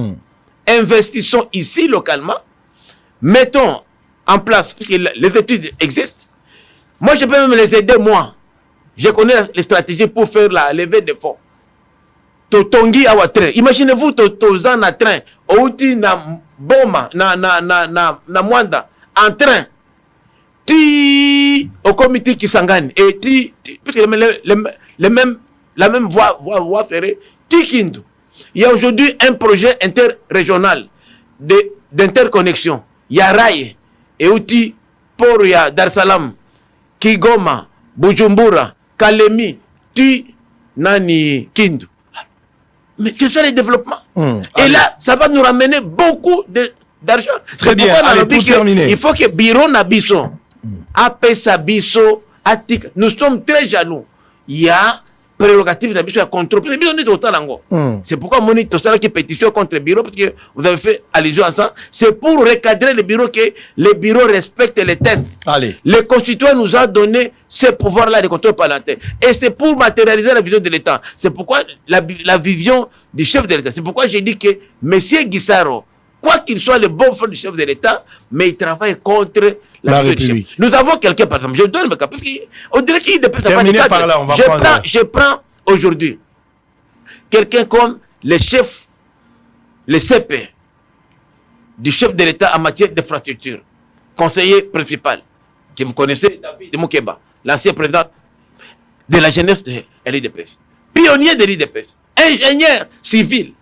Investissons ici localement, mettons en place, puisque les études existent. Moi, je peux même les aider, moi. Je connais les stratégies pour faire la levée de fonds. Totongi awa train. Imaginez-vous, tozan na train, outi na boma, na mwanda, en train. Ti au comité Kisangani et puisque la même voie ferrée, Tikindu. Il y a aujourd'hui un projet interrégional d'interconnexion. Il y a Raye et outi pour ya Dar es Salaam, Kigoma, Bujumbura, Kalemi, Nani Kindu. Mais c'est ça le développement. Et là, ça va nous ramener beaucoup d'argent.
Très bien, allez, pour terminer.
Il faut que Biro Nabiso, Apesa Biso, Atik, nous sommes très jaloux. Il y a prérogative de contrôle. C'est pourquoi mon qui pétition contre le bureau, parce que vous avez fait allusion à ça. C'est pour recadrer le bureau que le bureau respecte les tests.
Allez.
Le constituant nous a donné ce pouvoir-là de contrôle parlementaire. Et c'est pour matérialiser la vision de l'État. C'est pourquoi la vision du chef de l'État. C'est pourquoi j'ai dit que M. Guissaro, quoi qu'il soit le bon frère du chef de l'État, mais il travaille contre la République. Nous avons quelqu'un, par exemple, je donne le cas, parce qu'on dirait qu'il ne peut pas de cadre. Je prends aujourd'hui quelqu'un comme le chef, le CP du chef de l'État en matière d'infrastructure, conseiller principal, que vous connaissez, David Moukeba, l'ancien président de la jeunesse de l'IDPS, pionnier de l'IDPS, ingénieur civil.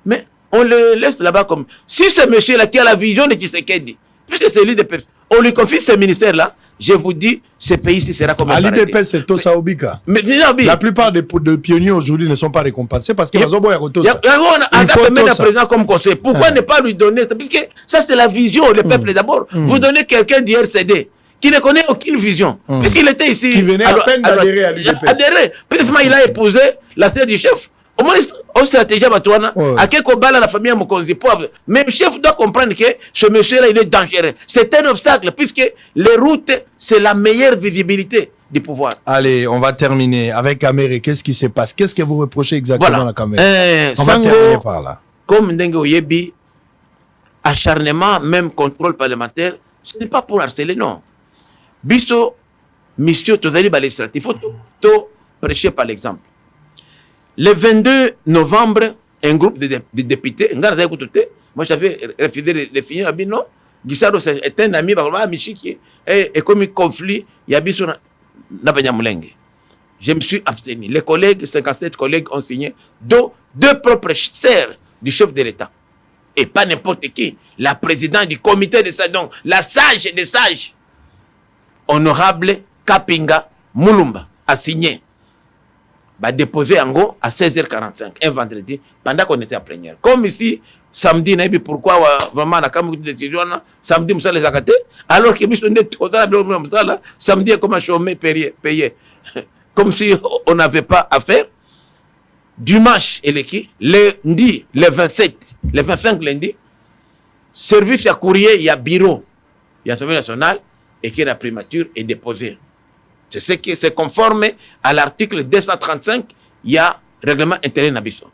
Mais on le laisse là-bas comme... Si ce monsieur-là qui a la vision de Tshisekedi, puisque c'est l'IDPS, on lui confie ce ministère-là, je vous dis, ce pays-ci sera comme un paradis.
À l'IDPS, c'est Tosa Obika. La plupart des pionniers aujourd'hui ne sont pas récompensés parce qu'ils ont beau être Tosa.
On a même un président comme conseil. Pourquoi ne pas lui donner... Puisque ça, c'est la vision, le peuple d'abord. Vous donnez quelqu'un d'IRCD qui ne connaît aucune vision. Puisqu'il était ici...
Qui venait à peine d'adhérer à l'IDPS.
Puisqu'il a épousé la sœur du chef. Au moins, on stratégie à quelque part la famille Mokonzi pauvre. Mais le chef doit comprendre que ce monsieur-là, il est dangereux. C'est un obstacle, puisque les routes, c'est la meilleure visibilité du pouvoir.
Allez, on va terminer avec Améré. Qu'est-ce qui se passe? Qu'est-ce que vous reprochez exactement à la caméra?
On va terminer par là. Comme Ndengue Oyebi, acharnement, même contrôle parlementaire, ce n'est pas pour harceler, non. Bisso, mission, tozali ba législatif, il faut prêcher par l'exemple. Le 22 novembre, un groupe de députés, moi j'avais refusé de finir, non, Guissaro est un ami, et comme il conflit, il y a Bissou Nabanyamulenge. Je me suis abstenu. Les collègues, 57 collègues ont signé deux propres sœurs du chef de l'État. Et pas n'importe qui, la présidente du comité de Sadon, la sage des sages, honorable Kapinga Mulumba, a signé. Bah, déposé en gros à 16h45, un vendredi, pendant qu'on était à plénière. Comme ici, samedi, pourquoi vraiment la Cameroun décision, samedi, nous les accater, alors que nous sommes samedi, comme un chômeur payé. Comme si on n'avait pas à faire. Dimanche, et lundi, le 27, le 25 lundi, service à courrier, il y a bureau, il y a l'Assemblée nationale, et que la primature est déposée. C'est ce qui se conforme à l'article 235, il y a règlement intérieur Nabiso.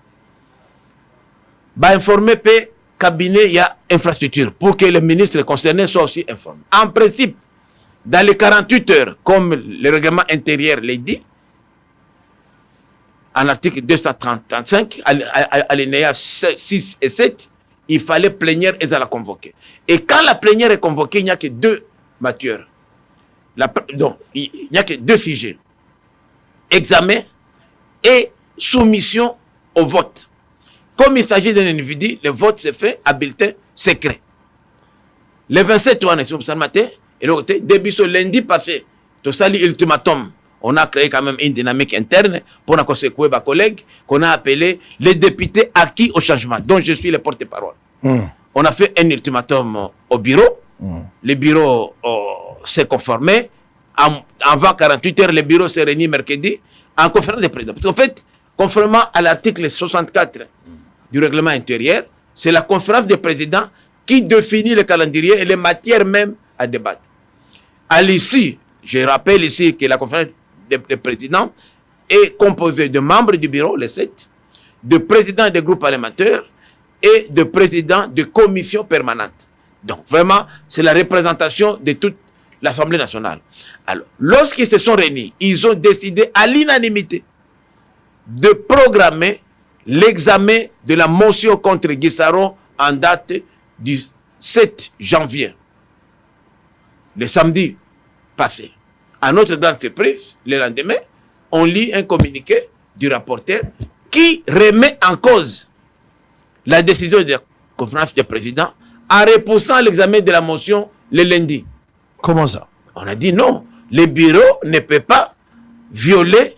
Bah, informer le cabinet, il y a infrastructure, pour que le ministre concerné soit aussi informé. En principe, dans les 48 heures, comme le règlement intérieur l'a dit, en article 235, alinéa 6 et 7, il fallait plénière et à la convoquer. Et quand la plénière est convoquée, il n'y a que deux matières. Donc, il n'y a que deux sujets. Examen et soumission au vote. Comme il s'agit d'un individu, le vote se fait à bulletin secret. Le 27 matin, et le début ce lundi passé, tout ça, l'ultimatum. On a créé quand même une dynamique interne pour nos collègues qu'on a appelé les députés acquis au changement, dont je suis le porte-parole. On a fait un ultimatum au bureau. Le bureau s'est conformé. Avant 48 heures, le bureau s'est réuni mercredi en conférence de présidents. Parce qu'en fait, conformément à l'article 64 du règlement intérieur, c'est la conférence des présidents qui définit le calendrier et les matières même à débattre. À l'issue, je rappelle ici que la conférence des présidents est composée de membres du bureau, les 7, de présidents des groupes parlementaires et de présidents de commissions permanentes. Donc vraiment, c'est la représentation de toute l'Assemblée nationale. Alors, lorsqu'ils se sont réunis, ils ont décidé à l'unanimité de programmer l'examen de la motion contre Guissaro en date du 7 janvier, le samedi passé. À notre grande surprise, le lendemain, on lit un communiqué du rapporteur qui remet en cause la décision de la conférence des présidents en repoussant l'examen de la motion le lundi.
Comment ça?
On a dit non, le bureau ne peut pas violer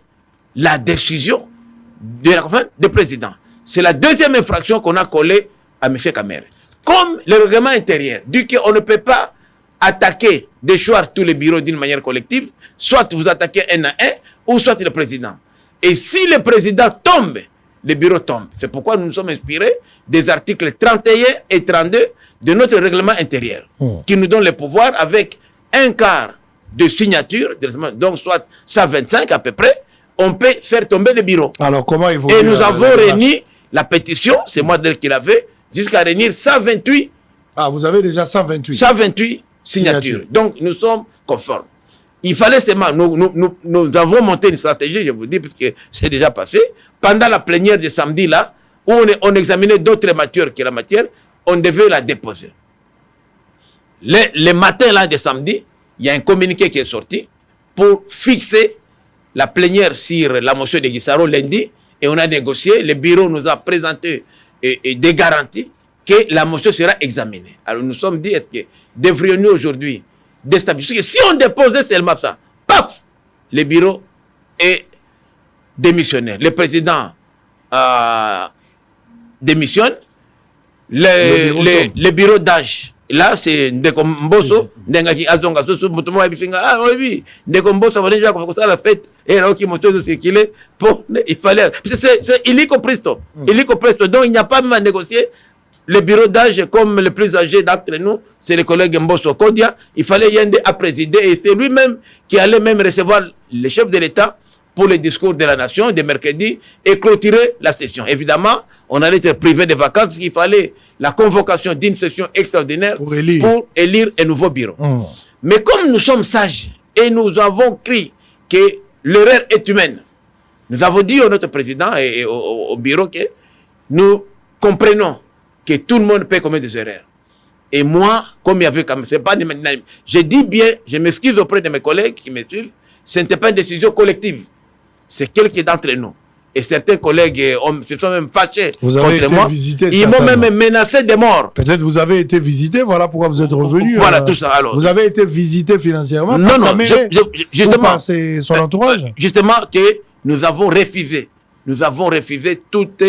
la décision de la conférence des présidents. C'est la deuxième infraction qu'on a collée à M. Kamere. Comme le règlement intérieur dit qu'on ne peut pas attaquer, déchoir tous les bureaux d'une manière collective, soit vous attaquez un à un, ou soit le président. Et si le président tombe, le bureau tombe. C'est pourquoi nous nous sommes inspirés des articles 31 et 32 de notre règlement intérieur, qui nous donne le pouvoir avec un quart de signature, donc soit 125 à peu près, on peut faire tomber le bureau.
Alors comment il faut...
Et nous avons réuni la pétition, c'est moi qui l'avais, jusqu'à réunir 128.
Ah, vous avez déjà 128.
128 signatures. Donc nous sommes conformes. Il fallait seulement, nous avons monté une stratégie, je vous dis, puisque c'est déjà passé, pendant la plénière de samedi là, où on examinait d'autres matières que la matière, on devait la déposer. Le matin là de samedi, il y a un communiqué qui est sorti pour fixer la plénière sur la motion de Guissaro lundi, et on a négocié. Le bureau nous a présenté des garanties que la motion sera examinée. Alors nous sommes dit, est-ce que devrions-nous aujourd'hui déstabiliser? Parce que si on déposait seulement ça, paf, le bureau est démissionnaire. Le président démissionne, le bureau d'âge. Là, c'est Ndekomboso, Ndengaki Azonga Soso, Mutomo Abifinga. Ah oui, Ndekomboso, on a déjà commencé la fête, et là, qui monte de circuler, il fallait. C'est illico presto. Illico presto. Donc, il n'y a pas même à négocier. Le bureau d'âge, comme le plus âgé d'entre nous, c'est le collègue Mbosso Kodia. Il fallait Yende à présider, et c'est lui-même qui allait même recevoir le chef de l'État pour le discours de la nation de mercredi et clôturer la session. Évidemment, on allait être privé de vacances parce qu'il fallait la convocation d'une session extraordinaire pour élire un nouveau bureau. Mais comme nous sommes sages et nous avons cru que l'erreur est humaine, nous avons dit à notre président et au bureau que nous comprenons que tout le monde peut commettre des erreurs. Et moi, comme il y avait comme c'est pas je dis bien, je m'excuse auprès de mes collègues qui me suivent, ce n'était pas une décision collective. C'est quelqu'un d'entre nous. Et certains collègues se sont même fâchés contre moi. Ils m'ont même menacé de mort.
Peut-être vous avez été visité, voilà pourquoi vous êtes revenu.
Voilà tout ça. Alors,
vous avez été visité financièrement.
Non, justement,
c'est son entourage.
Justement que nous avons refusé. Nous avons refusé toute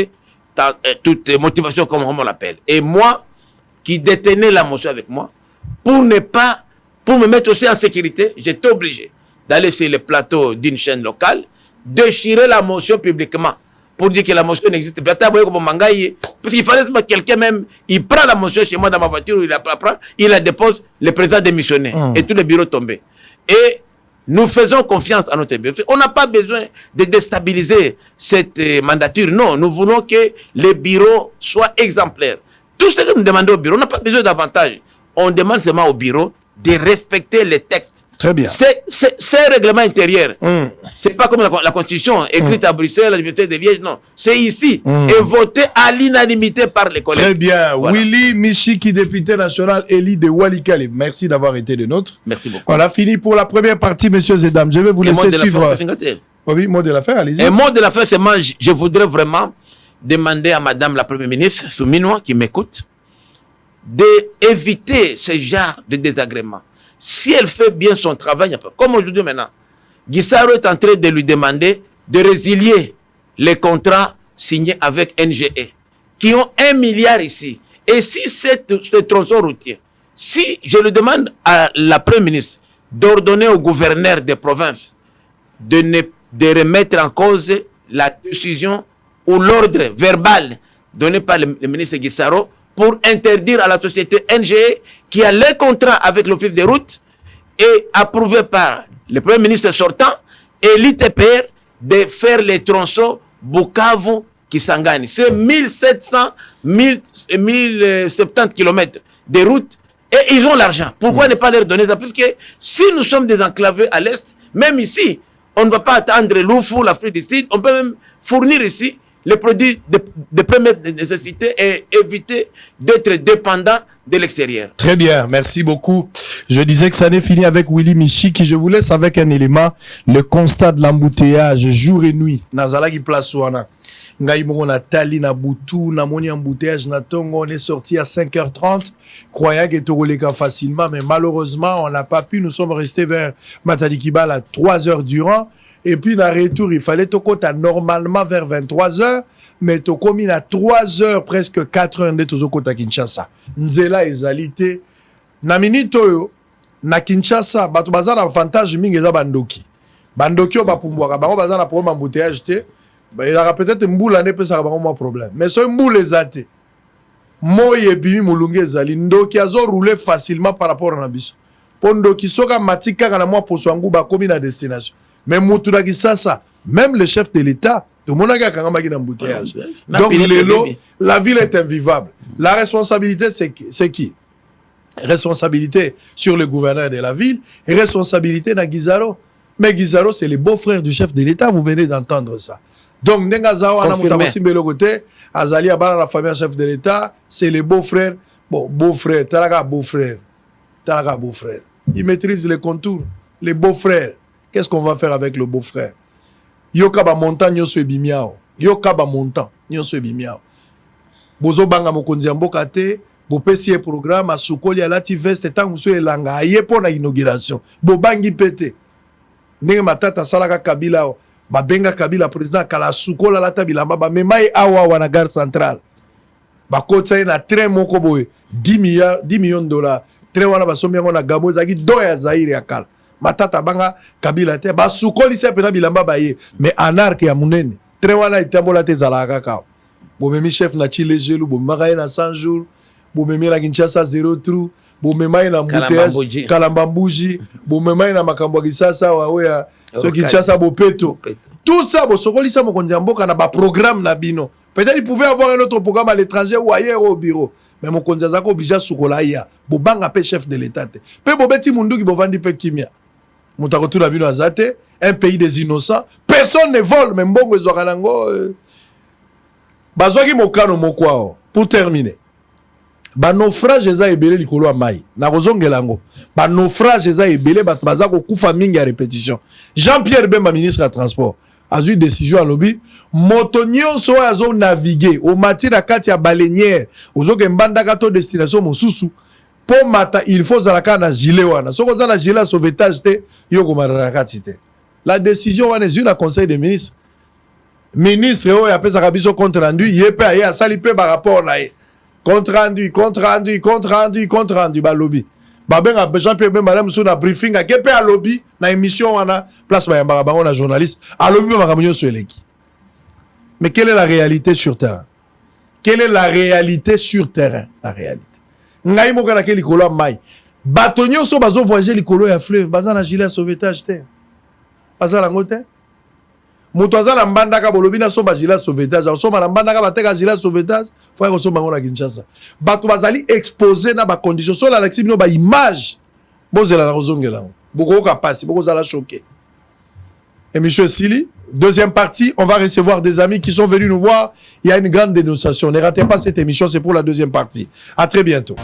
motivation, comme on l'appelle. Et moi, qui détenais la motion avec moi, pour me mettre aussi en sécurité, j'étais obligé d'aller sur le plateau d'une chaîne locale, déchirer la motion publiquement pour dire que la motion n'existe pas. Parce qu'il fallait que quelqu'un même, il prend la motion chez moi dans ma voiture, il la prend, il la dépose, le président démissionné et tout le bureau tombé. Et nous faisons confiance à notre bureau. On n'a pas besoin de déstabiliser cette mandature. Non, nous voulons que le bureau soit exemplaire. Tout ce que nous demandons au bureau, on n'a pas besoin d'avantage. On demande seulement au bureau de respecter les textes.
Très bien.
C'est un règlement intérieur. C'est pas comme la Constitution écrite à Bruxelles, à l'Université de Liège, non. C'est ici. Et voté à l'unanimité par les collègues.
Très bien. Voilà. Willy Michiki, député national élu de Walikale. Merci d'avoir été des nôtres.
Merci beaucoup.
On a fini pour la première partie, messieurs et dames. Je vais vous laisser suivre. Oui, mot de la fin, allez-y.
Un mot de la fin, c'est moi, je voudrais vraiment demander à Madame la Première ministre, Souminois, qui m'écoute, d'éviter ce genre de désagréments. Si elle fait bien son travail, comme aujourd'hui maintenant, Guissaro est en train de lui demander de résilier les contrats signés avec NGE, qui ont 1 milliard ici. Et si ce tronçon routier, si je le demande à la Première ministre d'ordonner au gouverneur des provinces de remettre en cause la décision ou l'ordre verbal donné par le ministre Guissaro pour interdire à la société NGE qui a les contrats avec l'Office des routes et approuvé par le Premier ministre sortant et l'ITPR de faire les tronçons Bukavu-Kisangani. C'est 1070 km de routes et ils ont l'argent. Pourquoi ne pas leur donner ça? Parce que si nous sommes désenclavés à l'Est, même ici, on ne va pas attendre l'Oufou, l'Afrique du Sud, on peut même fournir ici les produits de première nécessité et éviter d'être dépendant de l'extérieur.
Très bien, merci beaucoup. Je disais que ça n'est fini avec Willy Michiki. Je vous laisse avec un élément, le constat de l'embouteillage jour et nuit. Nazalaki place wana. Ngai moko na tali na butu na moni embouteillage na tongo, on est sorti à 5h30 croyant que togoleka facilement, mais malheureusement on n'a pas pu. Nous sommes restés vers Matalikibal à 3h durant. Et puis, dans le retour, il fallait tokota normalement vers 23h, mais tokomi à 3h, presque 4h de tokota Kinshasa. Nzela ezalité. Na minute oyo, na Kinshasa, bato baza na avantage mingi eza bandoki. bandokio bapumbwaka bango baza na problème embouteillage te il y aura peut-être mboula ne peut ça bango moins problème mais so mboula ezate moye ebimi mulungu ezali ndoki azo rouler facilement par rapport na biso pondoki soka matika kana mwa poso yangu bakomi na destination mais mutu na kisasa même le chef de l'État tout le monde a quand même un embouteillage donc la ville est invivable la responsabilité c'est qui responsabilité sur le gouverneur de la ville et responsabilité na Guizaro. Mais Guizaro, c'est le beau-frère du chef de l'État, vous venez d'entendre ça. Donc, Nengazawa, Azali Abana, la famille chef de l'État, c'est le beau-frère. Bon, beau-frère, Talaga beau-frère. Talaga beau-frère. Il maîtrise les contours. Les beaux-frères. Qu'est-ce qu'on va faire avec le beau-frère? Yokaba montant, nyoso ebimiao. Yokaba montant, nyoso ebimiao. Bozo banga mokonzi amboka te. Bo pesi programme a sukoli a lati veste tant monsieur elanga aye pour la inauguration bo bangi pété ndenge matata salaka Kabila ba benga Kabila président kala sukola lata bilamba ba memai awa na gare centrale ba kotsa na train moko boye 10 millions de dollars train wana ba sombi na gamo zaki do ya Zaire ya kala matata banga Kabila te ba sukoli se pena bilamba ba ye mais anarque ya munene train wana itambola te zalaka ka bo memi chef na chile gelu bo makaye na 100 jours Boumemi la Kinshasa 0 trou, boumemi na mbouteillage, Kalambambuji, boumemi na makambo Kisasa waoya, so Kinshasa bopeto. Tout ça, bo sokoli sa mokonzi mboka na ba programme na bino. Peut-être il pouvait avoir un autre programme à l'étranger ou ailleurs au bureau. Mais mokonzi azako obligé sukola ya. Bo banga pe chef de l'État. Pe bo beti mundu ki bo vandi pe kimia. Mutakotu na bino azate, un pays des innocents. Personne ne vole, mais mbongo ezwaka nango. Bazwaki mokano mokwao. Pour terminer. Ba naufrage eza ebele likolo ya mai na kozongela ngo ba naufrage eza ebele bato baza kokufa mingi ya répétition. Jean-Pierre Bemba ministre ya transport azui décision à lobby moto nyonso azo naviguer au mati na kati ya baleinière ozoke mbandaka to destination mosusu po mata il faut zalaka na gilet wana soko za na gilet sauvetage te yoko marara kati te la décision wana est na conseil des ministres ministre oyo apesa biso compte rendu yepe aye asali pe ba rapport na ye compte rendu, ba lobby. Ba benga Jean-Pierre Bemba na muso na briefing a kepe a lobby na émission wana place ba yamba bango na journaliste a lobby ba kamunyo so eleki. Mais quelle est la réalité sur terrain? Quelle est la réalité sur terrain? La réalité. Ngai moka na ke likolo mai. Batonyo so bazo voyager likolo ya fleuve, baza na gilet sauvetage te. Baza la ngote. Motoza la mbandaka bolobi na so ba gilet sauvetage, so ma mbandaka bateka gilet sauvetage, faut que so bango na Kinshasa. Bato bazali exposé na ba conditions so la Alexis bino ba image. Bozela la kozongela. Boko ka passer, boko za la choquer. Et monsieur Sili, deuxième partie, on va recevoir des amis qui sont venus nous voir. Il y a une grande dénonciation. Ne ratez pas cette émission, c'est pour la deuxième partie. À très bientôt.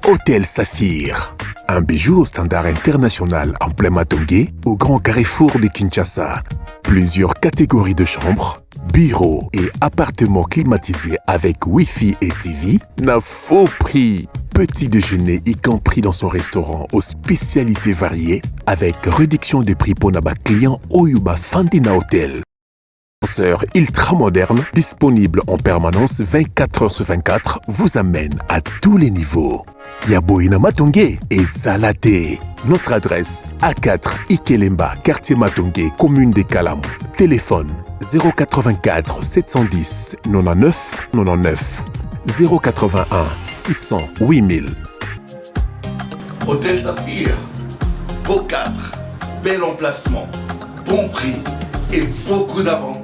Hôtel Saphir, un bijou au standard international en plein Matongé, au grand carrefour de Kinshasa. Plusieurs catégories de chambres, bureaux et appartements climatisés avec Wi-Fi et TV n'a faux prix. Petit déjeuner y compris dans son restaurant aux spécialités variées avec réduction des prix pour Naba client Oyuba Fandina Hotel. Ascenseur ultra moderne, disponible en permanence 24h/24, vous amène à tous les niveaux. Yaboina Matongé et Salaté. Notre adresse A4 Ikelemba, quartier Matongé, commune des Kalamou. Téléphone 084 710 99 99 081 600 8000.
Hôtel Saphir, beau 4, bel emplacement, bon prix et beaucoup d'avantages.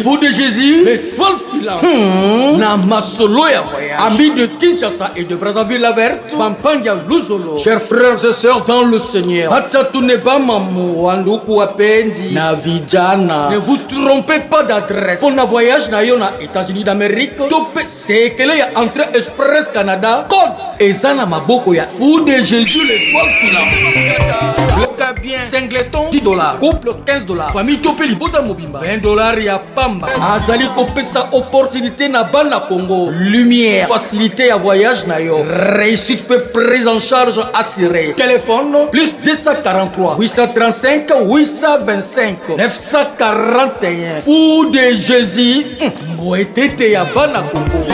Fou de Jésus, l'étoile filante. Na masolo ya voyage. Amis de Kinshasa et de Brazzaville la verte. Pampanga Luzolo. Chers frères et sœurs dans le Seigneur. Atatuneba mamu wanduku apendi na vijana. Ne vous trompez pas d'adresse. Pour na voyage na yona États-Unis d'Amérique. Tope c'est que ya entrée express Canada. Code ezana maboko ya Fou de Jésus, l'étoile filante. Le bien singleton $10. Couple $15. Famille Topé Libota Mobimba $20 ya pamba. Azali kopesa opportunité na bana Congo. Lumière, facilité à voyage na yo. Réussite peut prise en charge assurée. Téléphone plus 243 835 825 941. Fou de Jésus. Moetete ya bana Congo.